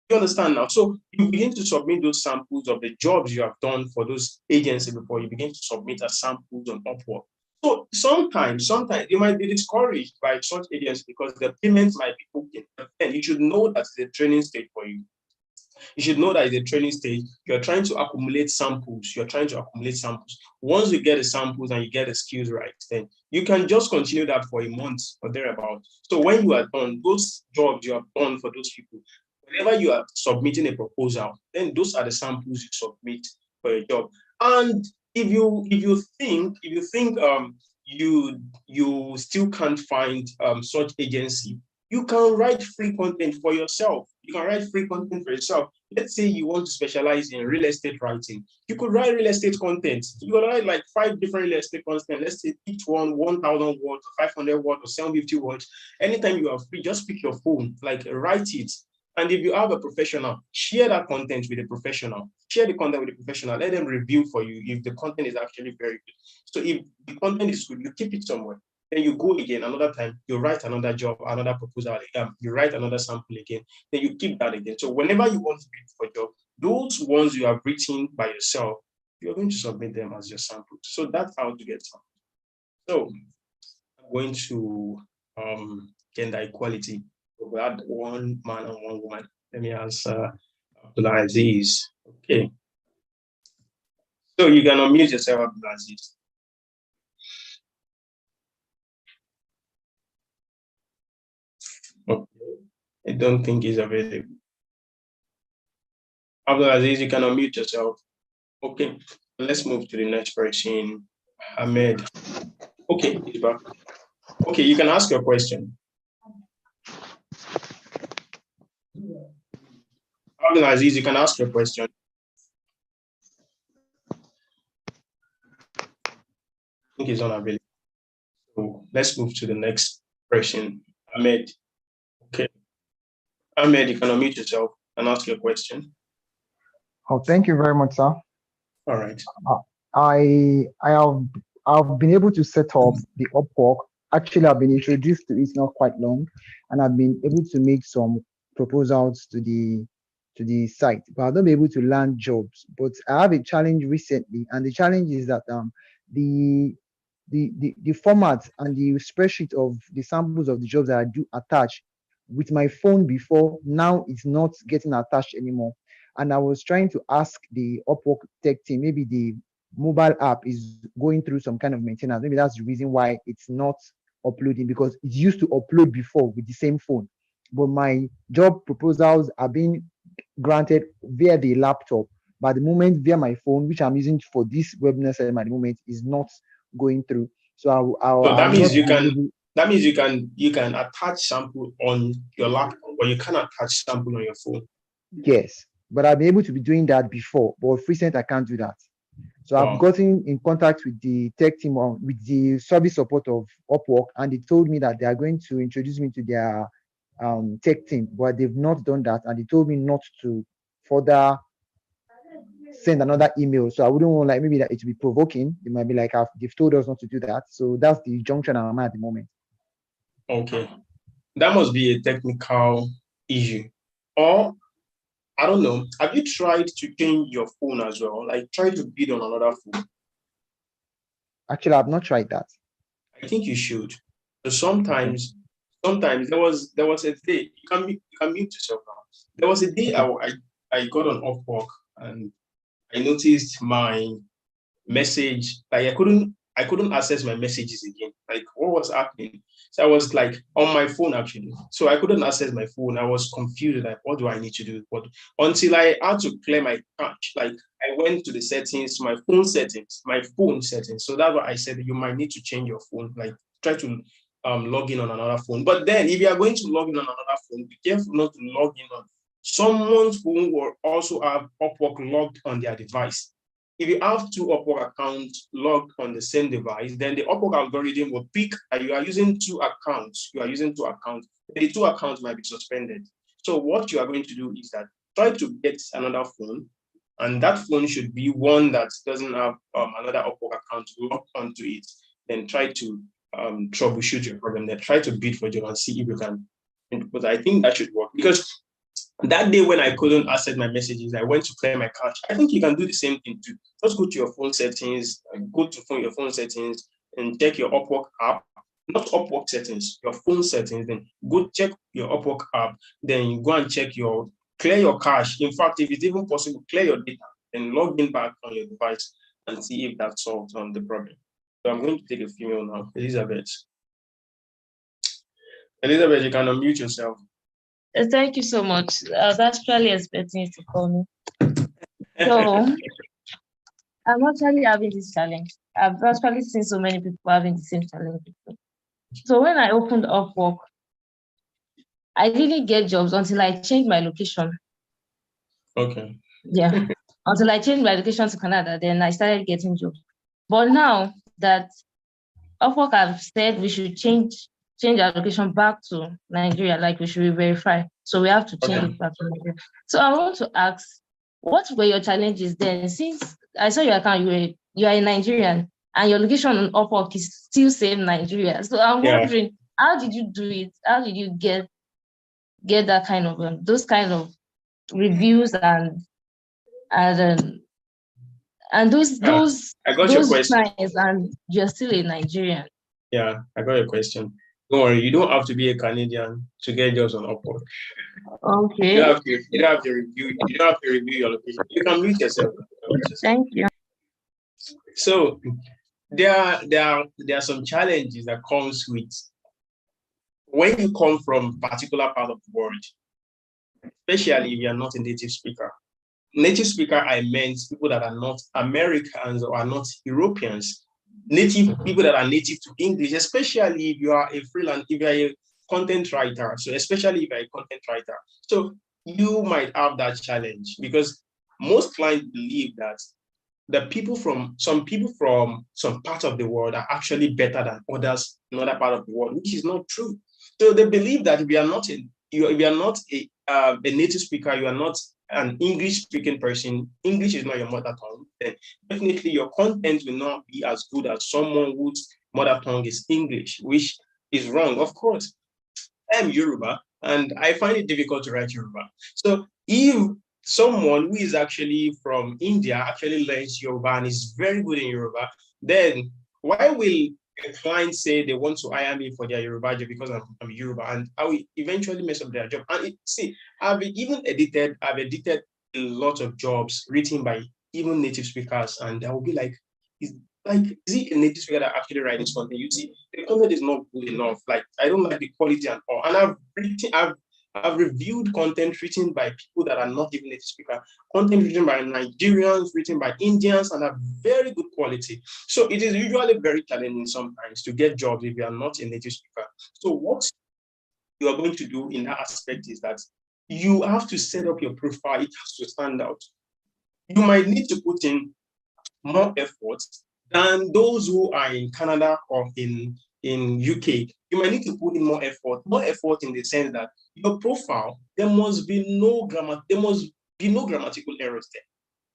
Speaker 1: You understand now? So you begin to submit those samples of the jobs you have done for those agencies before. You begin to submit as samples on Upwork. So sometimes you might be discouraged by such agencies because the payments might be okay. But then you should know that it's a training stage for you. You should know that it's a training stage. You're trying to accumulate samples. Once you get the samples and you get the skills right, then you can just continue that for a month or thereabout. So when you are done, those jobs you have done for those people, whenever you are submitting a proposal, then those are the samples you submit for a job. And if you think you still can't find such agency, you can write free content for yourself. Let's say you want to specialize in real estate writing. You could write real estate content. You could write like 5 different real estate content. Let's say each one 1,000 words, 500 words, or 750 words. Anytime you are free, just pick your phone, write it. And if you have a professional, share that content with a professional. Share the content with a professional. Let them review for you if the content is actually very good. So if the content is good, you keep it somewhere. Then you go again another time, you write another job, another proposal, you write another sample again, then you keep that again. So whenever you want to bid for a job, those ones you have written by yourself, you're going to submit them as your sample. So that's how to get samples. So I'm going to gender equality. We had one man and one woman. Let me answer Abdulaziz. Okay. So you can unmute yourself, Abdulaziz. Okay. I don't think he's available. Abdulaziz, you can unmute yourself. Okay. Let's move to the next person. Ahmed. Okay, he's back. Okay, you can ask your question. Abdulaziz, you can ask your question. I think he's unavailable. So let's move to the next person. Ahmed. Okay. Ahmed, you can unmute yourself and ask your question.
Speaker 6: Oh, thank you very much, sir.
Speaker 1: All right.
Speaker 6: I've been able to set up the Upwork. Actually, I've been introduced to it not quite long, and I've been able to make some proposals to the site, but I've not been able to land jobs. But I have a challenge recently, and the challenge is that the format and the spreadsheet of the samples of the jobs that I do attach with my phone before, now it's not getting attached anymore. And I was trying to ask the Upwork tech team, maybe the mobile app is going through some kind of maintenance. Maybe that's the reason why it's not uploading because it used to upload before with the same phone. But my job proposals are being granted via the laptop. But at the moment, via my phone, which I'm using for this webinar session at the moment, is not going through. So
Speaker 1: So that
Speaker 6: I'm
Speaker 1: means
Speaker 6: not
Speaker 1: you can.
Speaker 6: able.
Speaker 1: That means you can attach sample on your laptop, or you can attach sample on your phone.
Speaker 6: Yes, but I've been able to be doing that before, but with Freelancer, I can't do that. So I've
Speaker 1: Wow.
Speaker 6: gotten in contact with the tech team with the service support of Upwork, and they told me that they are going to introduce me to their tech team, but they've not done that, and they told me not to further send another email. So I wouldn't want like maybe that it will be provoking. It might be like they've told us not to do that. So that's the junction I'm at the moment.
Speaker 1: Okay, that must be a technical issue, or I don't know. Have you tried to change your phone as well? Like try to bid on another phone?
Speaker 6: Actually, I've not tried that.
Speaker 1: I think you should. So sometimes there was a day you can mute yourself now. There was a day I got on Upwork and I noticed my message, like I couldn't access my messages again. Like what was happening? So I was like on my phone actually. So I couldn't access my phone. I was confused, like what do I need to do? What until I had to clear my cache. Like I went to the settings, my phone settings. So that's why I said you might need to change your phone. Like try to log in on another phone. But then if you are going to log in on another phone, be careful not to log in on someone's phone will also have Upwork logged on their device. If you have two Upwork accounts logged on the same device, then the Upwork algorithm will pick that you are using two accounts. The two accounts might be suspended. So what you are going to do is that try to get another phone, and that phone should be one that doesn't have another Upwork account logged onto it. Then try to troubleshoot your problem. Then try to bid for it and see if you can. Because I think that should work. Because that day when I couldn't access my messages, I went to clear my cache. I think you can do the same thing too. Just go to your phone settings, your phone settings and check your Upwork app, not Upwork settings, your phone settings. Then go check your Upwork app. Then you go and clear your cache. In fact, if it's even possible, clear your data and log in back on your device and see if that solves the problem. So I'm going to take a female now, Elizabeth. Elizabeth, you can unmute yourself.
Speaker 2: Thank you so much. I was actually expecting you to call me. So I'm actually having this challenge. I've actually seen so many people having the same challenge before. So when I opened Upwork, I didn't get jobs until I changed my location.
Speaker 1: Okay.
Speaker 2: Yeah. Until I changed my location to Canada, then I started getting jobs. But now that Upwork have said we should change our location back to Nigeria, like we should re-verify. So we have to change it back to Nigeria. So I want to ask, what were your challenges then? Since I saw your account, you are a Nigerian and your location on Upwork is still same Nigeria. So I'm wondering, how did you do it? How did you get that kind of those kind of reviews and those
Speaker 1: I got your question.
Speaker 2: signs, and you're still a Nigerian?
Speaker 1: Yeah, I got your question. Don't worry, you don't have to be a Canadian to get jobs on Upwork.
Speaker 2: Okay.
Speaker 1: You don't have to review your location. You can mute yourself.
Speaker 2: Thank you.
Speaker 1: So there are some challenges that comes with when you come from a particular part of the world, especially if you are not a native speaker. Native speaker, I meant people that are not Americans or are not Europeans. Native people that are native to English, especially if you are a freelance, if you are a content writer. So especially if you're a content writer. So you might have that challenge because most clients believe that some people from some part of the world are actually better than others in another part of the world, which is not true. So they believe that if you are not a native speaker, you are not an English-speaking person, English is not your mother tongue, then definitely your content will not be as good as someone whose mother tongue is English, which is wrong. Of course, I'm Yoruba, and I find it difficult to write Yoruba. So if someone who is actually from India actually learns Yoruba and is very good in Yoruba, then why will a client say they want to hire me for their Yoruba job because I'm Yoruba, and I will eventually mess up their job? And I've edited a lot of jobs written by even native speakers, and I will be like, like, is it a native speaker that actually write this content? You see, the content is not good enough. Like, I don't like the quality and all. And I've reviewed content written by people that are not even native speaker, content written by Nigerians, written by Indians, and are very good quality. So it is usually very challenging sometimes to get jobs if you are not a native speaker. So what you are going to do in that aspect is that you have to set up your profile. It has to stand out. You might need to put in more effort than those who are in Canada or in UK. You might need to put in more effort in the sense that your profile, there must be no grammatical errors there.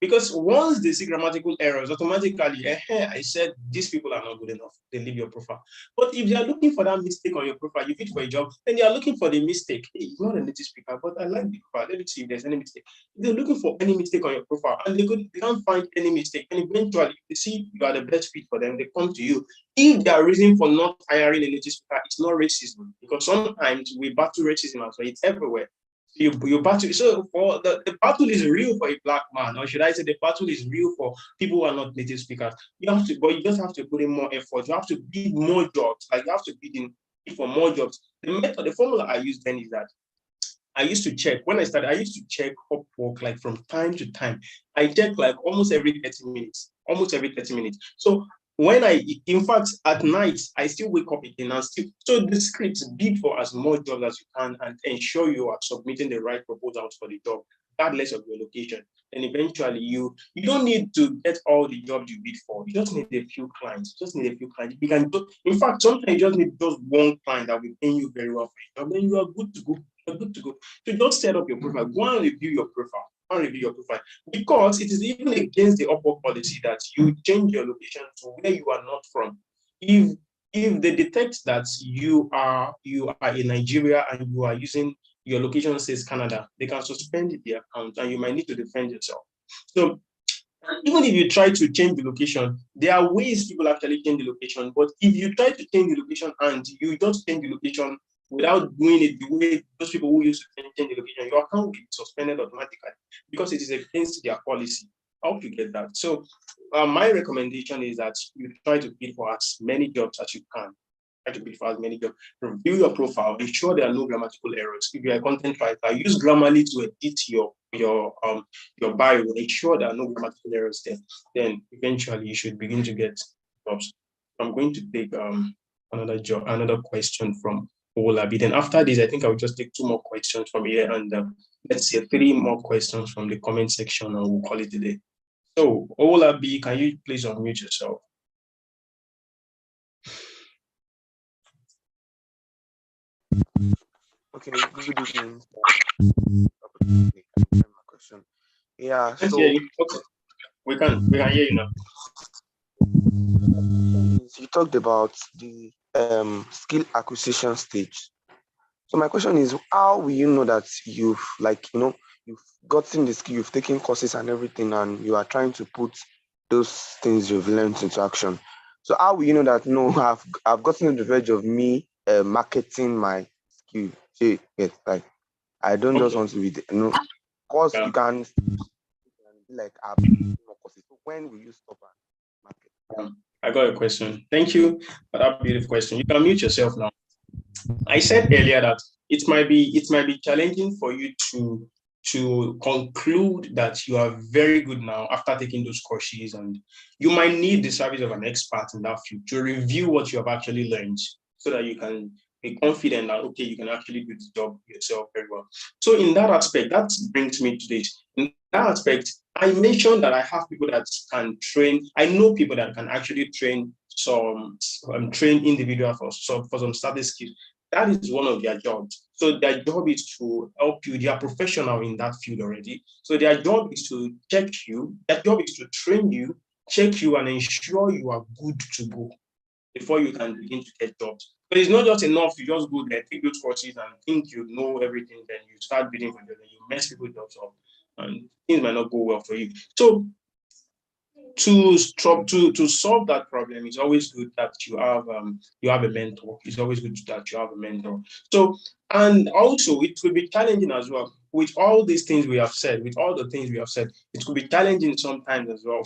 Speaker 1: Because once they see grammatical errors, automatically, I said these people are not good enough. They leave your profile. But if they are looking for that mistake on your profile, you fit for a job, then they are looking for the mistake. Hey, he's not a native speaker, but I like the profile. Let me see if there's any mistake. If they're looking for any mistake on your profile and they can't find any mistake, and eventually they see you are the best fit for them, they come to you. If their reason for not hiring a native speaker, it's not racism, because sometimes we battle racism as well. It's everywhere. You battle. So for the battle is real for a black man, or should I say the battle is real for people who are not native speakers. But you just have to put in more effort. You have to bid more jobs. Like, you have to bid in for more jobs. The formula I used then is that I used to check when I started. I used to check Upwork like from time to time. I check like almost every 30 minutes. Almost every 30 minutes. So in fact, at night, I still wake up again and still. So the scripts bid for as much jobs as you can and ensure you are submitting the right proposals for the job, regardless of your location. And eventually, you don't need to get all the jobs you bid for. You just need a few clients. You can in fact, sometimes you just need just one client that will pay you very well for a job. Then you are good to go. You're good to go. So just set up your profile. Go and review your profile. Because it is even against the Upwork policy that you change your location to where you are not from. If they detect that you are in Nigeria and you are using your location says Canada, they can suspend the account and you might need to defend yourself. So even if you try to change the location, there are ways people actually change the location. But if you try to change the location and you just change the location without doing it the way those people who used to change the location, your account will be suspended automatically because it is against their policy. I hope you get that. So my recommendation is that you try to bid for as many jobs as you can. Try to bid for as many jobs. Review your profile. Ensure there are no grammatical errors. If you are a content writer, use Grammarly to edit your bio. Ensure there are no grammatical errors there. Then eventually you should begin to get jobs. I'm going to take another question from Olabi. Then after this, I think I'll just take 2 more questions from here, and let's say 3 more questions from the comment section, and we'll call it a day. So Olabi, can you please unmute yourself?
Speaker 7: Okay, good evening. My question. Yeah, so
Speaker 1: okay. We can hear you now.
Speaker 7: You talked about the skill acquisition stage. So my question is, how will you know that you've gotten the skill, you've taken courses and everything, and you are trying to put those things you've learned into action? So how will you know that I've gotten to the verge of me marketing my skill? Yes, like I don't just want to be course you can be like more courses. So when will you stop and market?
Speaker 1: I got a question. Thank you for that beautiful question. You can mute yourself now. I said earlier that it might be challenging for you to conclude that you are very good now after taking those courses, and you might need the service of an expert in that field to review what you have actually learned so that you can be confident that, okay, you can actually do the job yourself very well. So in that aspect, that brings me to this. In that aspect, I mentioned that I have people that can train. I know people that can actually train train individuals for some study skills. That is one of their jobs. So their job is to help you. They are professional in that field already. So their job is to check you. Their job is to train you, check you, and ensure you are good to go before you can begin to get jobs. But it's not just enough to just go there, take those courses, and think you know everything. Then you start bidding for jobs, and you mess people's jobs up, and things might not go well for you. So to solve that problem, it's always good that you have a mentor. It's always good that you have a mentor. So, and also it could be challenging as well with all these things we have said. With all the things we have said, it could be challenging sometimes as well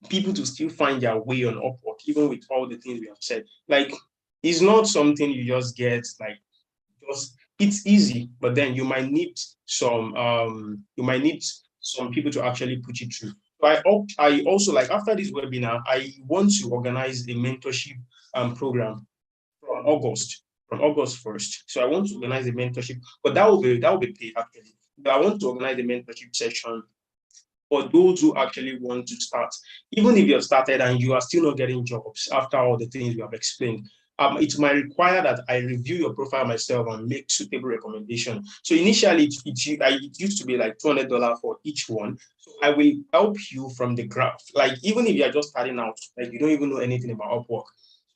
Speaker 1: people to still find their way on Upwork, even with all the things we have said. Like, it's not something you just get, like, just, it's easy, but then you might need some people to actually put you through. So I also, like, after this webinar, I want to organize a mentorship program from August 1st. So I want to organize a mentorship, but that will be paid actually. But I want to organize a mentorship session for those who actually want to start. Even if you've started and you are still not getting jobs after all the things we have explained, it might require that I review your profile myself and make suitable recommendation. So initially, it used to be like $200 for each one. So I will help you from the graph. Like, even if you are just starting out, like you don't even know anything about Upwork,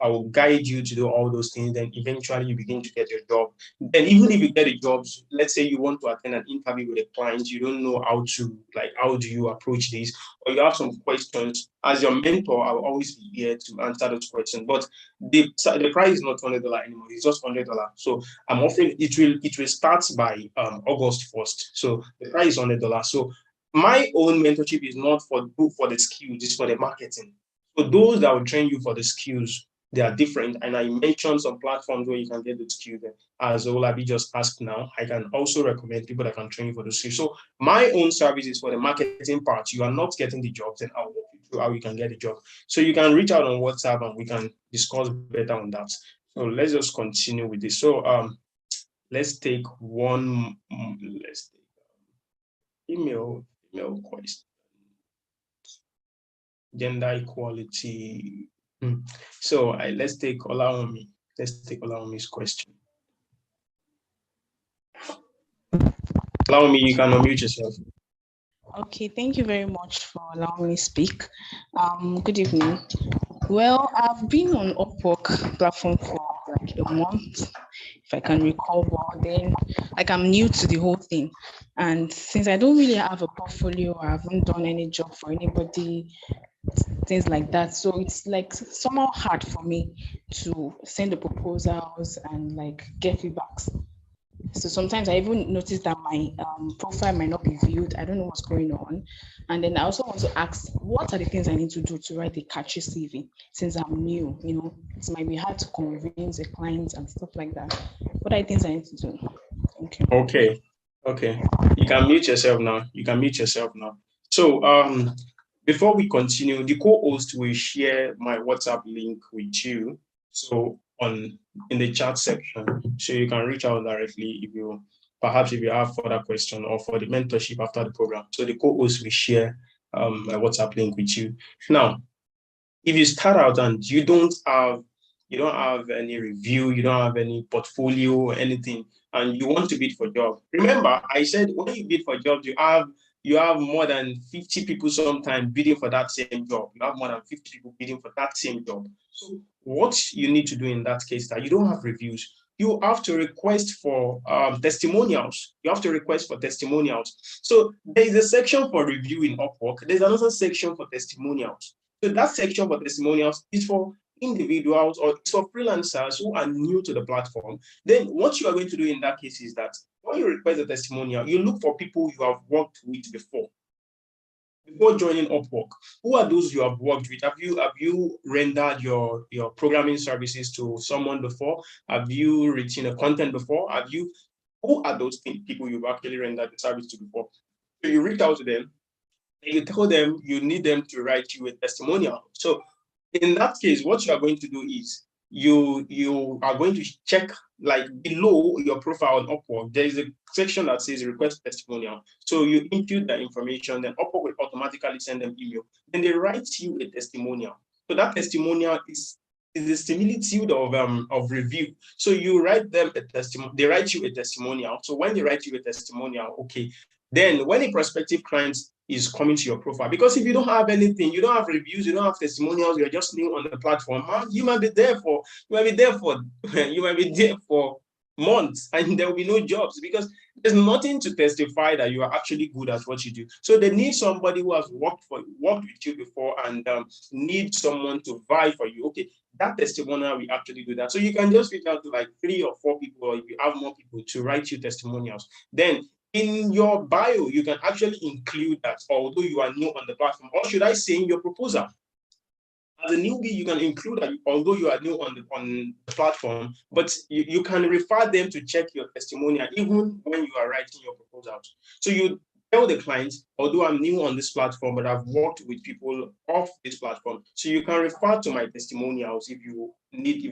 Speaker 1: I will guide you to do all those things. Then eventually you begin to get your job. Then even if you get a job, let's say you want to attend an interview with a client, you don't know how do you approach this, or you have some questions. As your mentor, I will always be here to answer those questions. But the price is not $200 anymore; it's just $100. So I'm offering it will start by August 1st. So the price is $100. So my own mentorship is not for the skills; it's for the marketing. So those that will train you for the skills, they are different. And I mentioned some platforms where you can get the skills. As Olabi just asked now, I can also recommend people that can train you for the skills. So my own service is for the marketing part. You are not getting the jobs, and I'll walk you through how you can get the job. So you can reach out on WhatsApp and we can discuss better on that. So let's just continue with this. So let's take email question. Gender equality. So let's take Olaomi. Let's take Olaomi's question. Olaomi, you can unmute yourself.
Speaker 8: Okay, thank you very much for allowing me to speak. Good evening. Well, I've been on Upwork platform for like a month, if I can recall, but then like I'm new to the whole thing. And since I don't really have a portfolio, I haven't done any job for anybody, things like that. So it's like somehow hard for me to send the proposals and like get feedbacks. So sometimes I even notice that my profile might not be viewed. I don't know what's going on. And then I also want to ask, what are the things I need to do to write a catchy CV since I'm new? You know, it might be hard to convince the clients and stuff like that. What are the things I need to do? Thank you.
Speaker 1: Okay. You can mute yourself now. So before we continue, the co-host will share my WhatsApp link with you. So in the chat section, so you can reach out directly if you have further question or for the mentorship after the program. So the co-host will share my WhatsApp link with you. Now, if you start out and you don't have any review, you don't have any portfolio or anything, and you want to bid for job, remember I said when you bid for jobs, you have more than 50 people sometimes bidding for that same job. You have more than 50 people bidding for that same job. So what you need to do in that case, that you don't have reviews, you have to request for testimonials. You have to request for testimonials. So there is a section for review in Upwork. There's another section for testimonials. So that section for testimonials is for individuals or it's for freelancers who are new to the platform. Then what you are going to do in that case is that when you request a testimonial, you look for people you have worked with before joining Upwork. Who are those you have worked with? Have you rendered your programming services to someone before? Have you written a content before? Who are those people you've actually rendered the service to before? So you reach out to them and you tell them you need them to write you a testimonial. So in that case, what you are going to do is you are going to check, like below your profile on Upwork, there is a section that says request testimonial. So you input that information, then Upwork will automatically send them email. Then they write you a testimonial. So that testimonial is the similitude of review. So you write them a testimonial, they write you a testimonial. So when they write you a testimonial, okay, then when a prospective client is coming to your profile, because if you don't have anything, you don't have reviews, you don't have testimonials, you're just new on the platform, you might be there for months and there will be no jobs because there's nothing to testify that you are actually good at what you do. So they need somebody who has worked with you before and need someone to vie for you. Okay, that testimonial, we actually do that. So you can just reach out to like 3 or 4 people, or if you have more people, to write you testimonials. Then in your bio, you can actually include that, although you are new on the platform, or should I say in your proposal. As a newbie, you can include that, although you are new on the platform, but you can refer them to check your testimonial even when you are writing your proposals. So you tell the client, although I'm new on this platform, but I've worked with people off this platform. So you can refer to my testimonials if you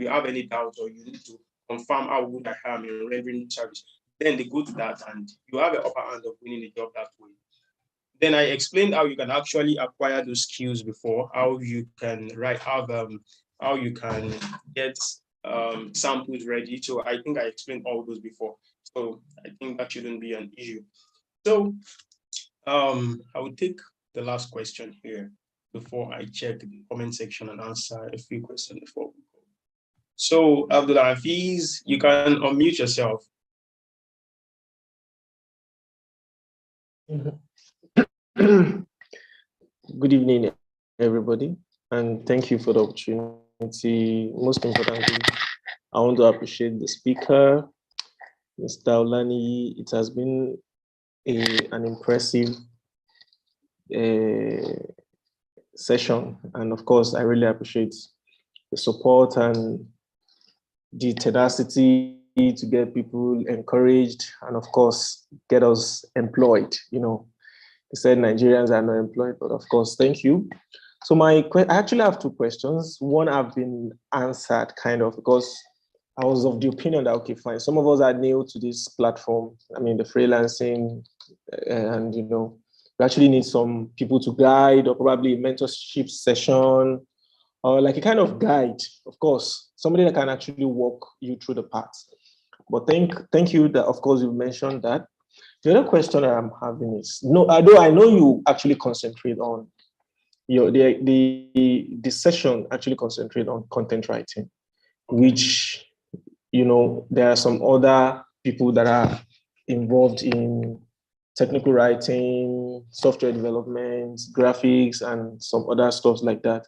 Speaker 1: have any doubts or you need to confirm how good I am in rendering service. Then they go to that and you have an upper hand of winning the job that way. Then I explained how you can actually acquire those skills before, how you can how you can get samples ready. So I think I explained all those before. So I think that shouldn't be an issue. So I will take the last question here before I check the comment section and answer a few questions before we go. So Abdul Hafiz, you can unmute yourself.
Speaker 9: Good evening, everybody, and thank you for the opportunity. Most importantly, I want to appreciate the speaker, Mr. Olani. It has been an impressive session, and of course, I really appreciate the support and the tenacity to get people encouraged, and of course, get us employed. They said Nigerians are not employed, but of course, thank you. So I actually have two questions. One have been answered kind of because I was of the opinion that, okay, fine. Some of us are new to this platform. I mean, the freelancing and, we actually need some people to guide or probably a mentorship session or like a kind of guide, of course, somebody that can actually walk you through the path. But thank you that, of course, you mentioned that. The other question I'm having is, although I know you actually concentrate on the session actually concentrate on content writing, which, there are some other people that are involved in technical writing, software development, graphics, and some other stuff like that.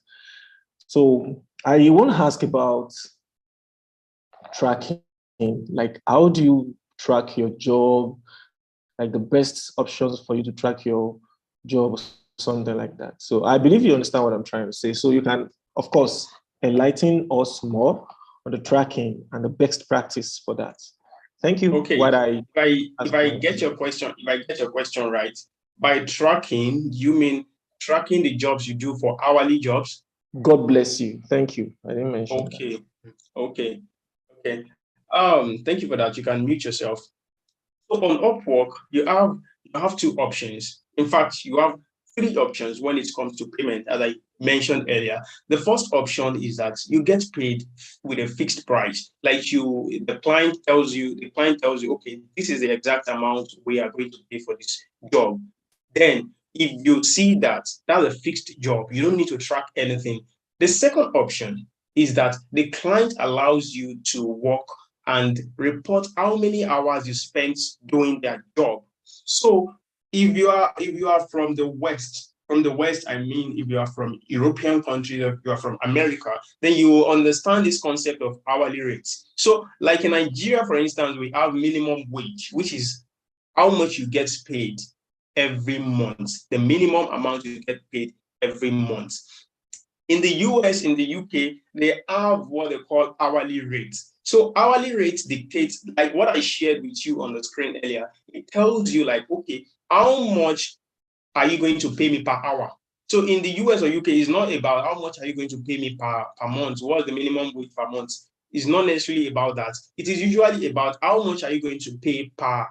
Speaker 9: So I want to ask about tracking. Like, how do you track your job? Like the best options for you to track your job or something like that. So I believe you understand what I'm trying to say. So you can, of course, enlighten us more on the tracking and the best practice for that. Thank you.
Speaker 1: Okay. If I get your question right, by tracking, you mean tracking the jobs you do for hourly jobs?
Speaker 9: God bless you. Thank you. I didn't mention
Speaker 1: that. Okay. Thank you for that. You can mute yourself. So on Upwork, you have two options. In fact, you have three options when it comes to payment, as I mentioned earlier. The first option is that you get paid with a fixed price. Like the client tells you, okay, this is the exact amount we are going to pay for this job. Then if you see that that's a fixed job, you don't need to track anything. The second option is that the client allows you to work and report how many hours you spent doing that job. So if you are from the West, I mean, if you are from European countries, if you are from America, then you will understand this concept of hourly rates. So like in Nigeria, for instance, we have minimum wage, which is how much you get paid every month, the minimum amount you get paid every month. In the US, in the UK, they have what they call hourly rates. So hourly rates dictates, like what I shared with you on the screen earlier, it tells you like, okay, how much are you going to pay me per hour? So in the US or UK, it's not about how much are you going to pay me per month, what's the minimum wage per month. It's not necessarily about that. It is usually about how much are you going to pay per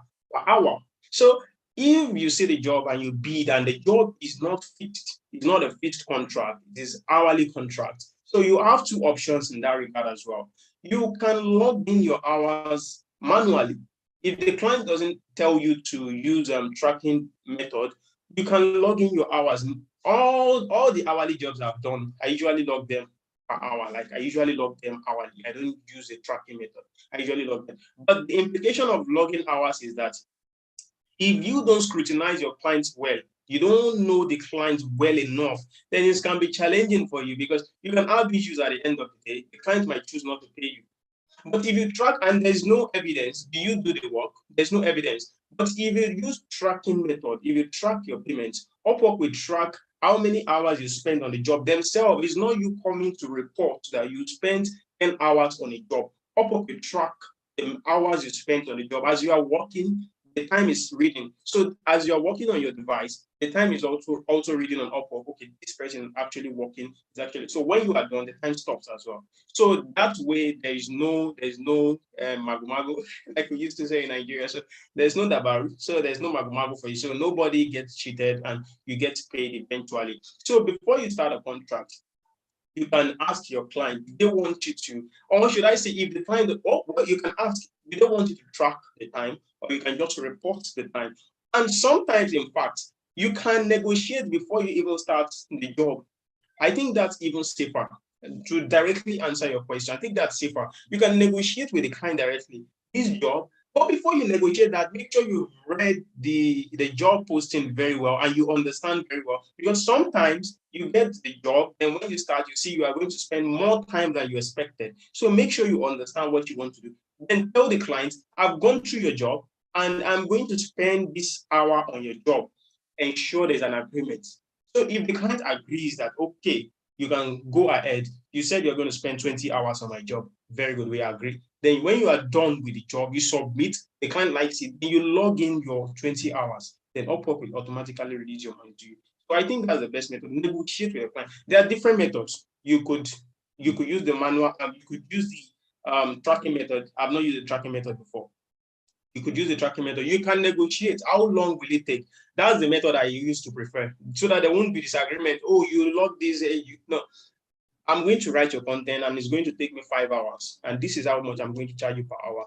Speaker 1: hour. So if you see the job and you bid and the job is not fixed, it's not a fixed contract, it is hourly contract. So you have two options in that regard as well. You can log in your hours manually. If the client doesn't tell you to use tracking method, you can log in your hours. All the hourly jobs I've done, I usually log them per hour. Like I usually log them hourly. I don't use a tracking method. I usually log them. But the implication of logging hours is that if you don't scrutinize your clients well, you don't know the clients well enough, then it can be challenging for you because you can have issues at the end of the day. The client might choose not to pay you. But if you track and there's no evidence, do you do the work? there's no evidence. But if you use tracking method, if you track your payments, Upwork will track how many hours you spend on the job themselves. It's not you coming to report that you spent 10 hours on a job. Upwork will track the hours you spent on the job. As you are working, the time is reading. So as you're working on your device, the time is also reading on Upwork. Okay, this person is actually working. Is actually, so when you are done, the time stops as well. So that way, there's no mago, like we used to say in Nigeria. So there's no dabaru. So there's no mago for you. So nobody gets cheated and you get paid eventually. So before you start a contract, you can ask your client, do they want you to, or should I say, if the client, well, you can ask, do they want you to track the time, or you can just report the time. And sometimes, in fact, you can negotiate before you even start the job. I think that's even safer. To directly answer your question, I think that's safer. You can negotiate with the client directly. This job, but before you negotiate that, make sure you've read the job posting very well and you understand very well. Because sometimes you get the job, and when you start, you see you are going to spend more time than you expected. So make sure you understand what you want to do. Then tell the client, I've gone through your job and I'm going to spend this hour on your job. Ensure there's an agreement. So if the client agrees that, okay, you can go ahead, you said you're going to spend 20 hours on my job. Very good, we agree. Then when you are done with the job, you submit, the client likes it, then you log in your 20 hours. Then Upwork will automatically release your money to you. So I think that's the best method. Negotiate with your client. There are different methods. You could use the manual, you could use the tracking method. I've not used the tracking method before. You could use the tracking method. You can negotiate. How long will it take? That's the method I used to prefer, so that there won't be disagreement. Oh, you log this. No, I'm going to write your content and it's going to take me 5 hours. And this is how much I'm going to charge you per hour.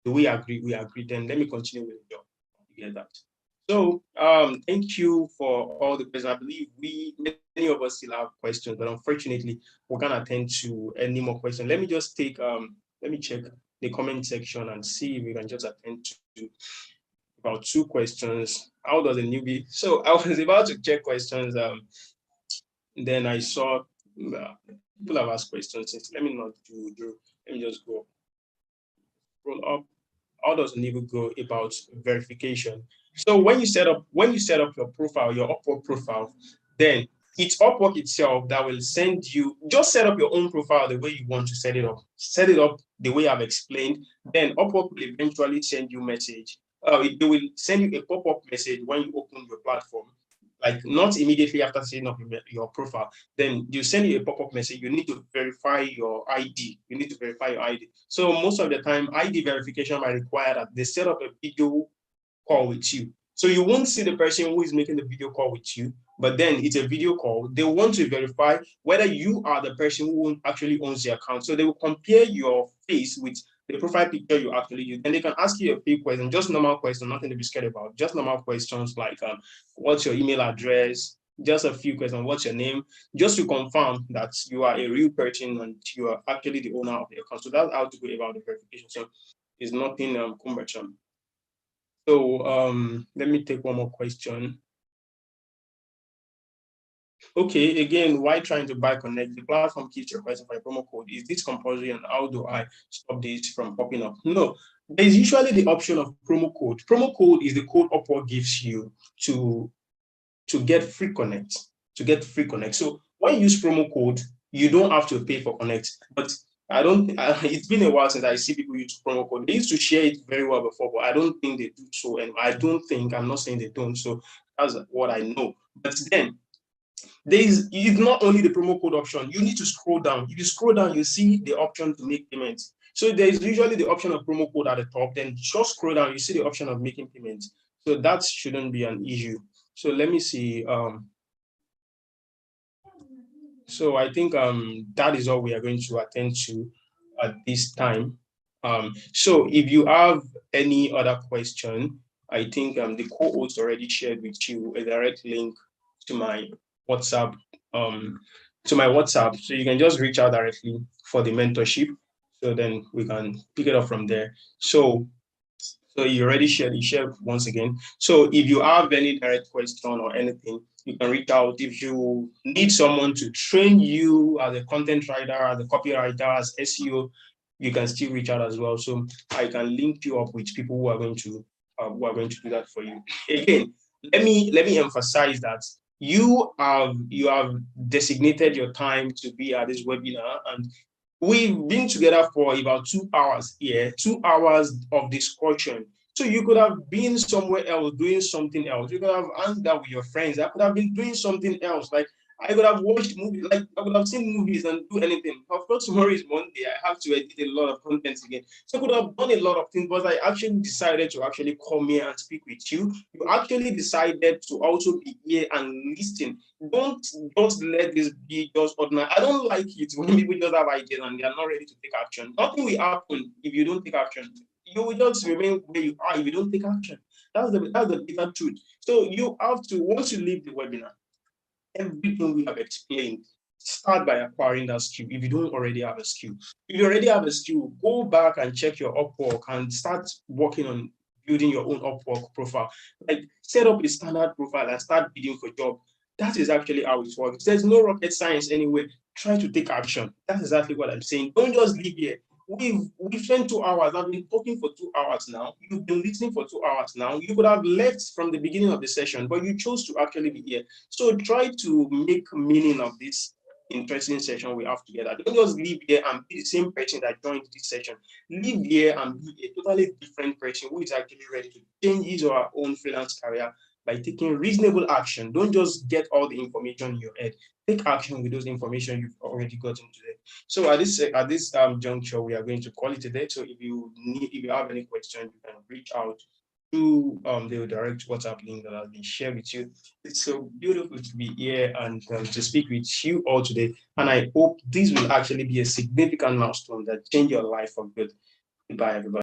Speaker 1: Do we agree? We agree. Then let me continue with the job. You get that. So thank you for all the questions. I believe many of us still have questions, but unfortunately, we can't attend to any more questions. Let me just take, let me check the comment section and see if we can just attend to about 2 questions. How does a newbie? So I was about to check questions. Then I saw people have asked questions. Let me not do. Let me just go roll up. How does a newbie go about verification? So when you set up your profile, your Upwork profile, then it's Upwork itself that will send you, just set up your own profile the way you want to set it up. Set it up the way I've explained. Then Upwork will eventually send you a message. It will send you a pop-up message when you open your platform. Like not immediately after setting up your profile, then you send you a pop-up message. You need to verify your ID. You need to verify your ID. So most of the time, ID verification might require that they set up a video call with you. So you won't see the person who is making the video call with you, but then it's a video call. They want to verify whether you are the person who actually owns the account. So they will compare your face with the profile picture you actually use. And they can ask you a few questions, just normal questions, nothing to be scared about. Just normal questions like what's your email address? Just a few questions, what's your name? Just to confirm that you are a real person and you are actually the owner of the account. So that's how to go about the verification. So it's nothing cumbersome. So let me take one more question. Okay, again, why trying to buy Connect? The platform keeps requesting for a promo code. Is this compulsory and how do I stop this from popping up? No, there's usually the option of promo code. Promo code is the code Upwork gives you to get free Connect, So when you use promo code, you don't have to pay for Connect. But I don't, it's been a while since I see people use promo code. They used to share it very well before, but I don't think they do so. And I'm not saying they don't. So that's what I know. But then, it's not only the promo code option. You need to scroll down. If you scroll down, you see the option to make payments. So there's usually the option of promo code at the top. Then just scroll down, you see the option of making payments. So that shouldn't be an issue. So let me see. So I think that is all we are going to attend to at this time. So if you have any other question, I think the co-host already shared with you a direct link to my WhatsApp. So you can just reach out directly for the mentorship. So then we can pick it up from there. So you already shared once again. So if you have any direct question or anything, you can reach out. If you need someone to train you as a content writer, as a copywriter, as SEO, you can still reach out as well. So I can link you up with people who are going to do that for you. Again, let me emphasize that you have designated your time to be at this webinar, and we've been together for about 2 hours here, 2 hours of discussion. So you could have been somewhere else doing something else. You could have hung out with your friends. I could have been doing something else. Like I could have watched movies, like I would have seen movies and do anything. Of course, tomorrow is Monday. I have to edit a lot of content again. So I could have done a lot of things, but I actually decided to actually come here and speak with you. You actually decided to also be here and listen. Don't just let this be just ordinary. I don't like it when people just have ideas and they are not ready to take action. Nothing will happen if you don't take action. You will just remain where you are if you don't take action. That's the bitter truth. So you have to, once you leave the webinar, everything we have explained, start by acquiring that skill if you don't already have a skill. If you already have a skill, go back and check your Upwork and start working on building your own Upwork profile. Like set up a standard profile and start bidding for job. That is actually how it works. There's no rocket science anyway. Try to take action. That's exactly what I'm saying. Don't just leave here. We've spent 2 hours. I've been talking for 2 hours now. You've been listening for 2 hours now. You could have left from the beginning of the session, but you chose to actually be here. So try to make meaning of this interesting session we have together. Don't just leave here and be the same person that joined this session. Leave here and be a totally different person who is actually ready to change his or her own freelance career by taking reasonable action. Don't just get all the information in your head. Take action with those information you've already gotten today. So at this juncture, we are going to call it a day. So if you have any questions, you can reach out to the direct WhatsApp link that has been shared with you. It's so beautiful to be here and to speak with you all today. And I hope this will actually be a significant milestone that change your life for good. Goodbye, everybody.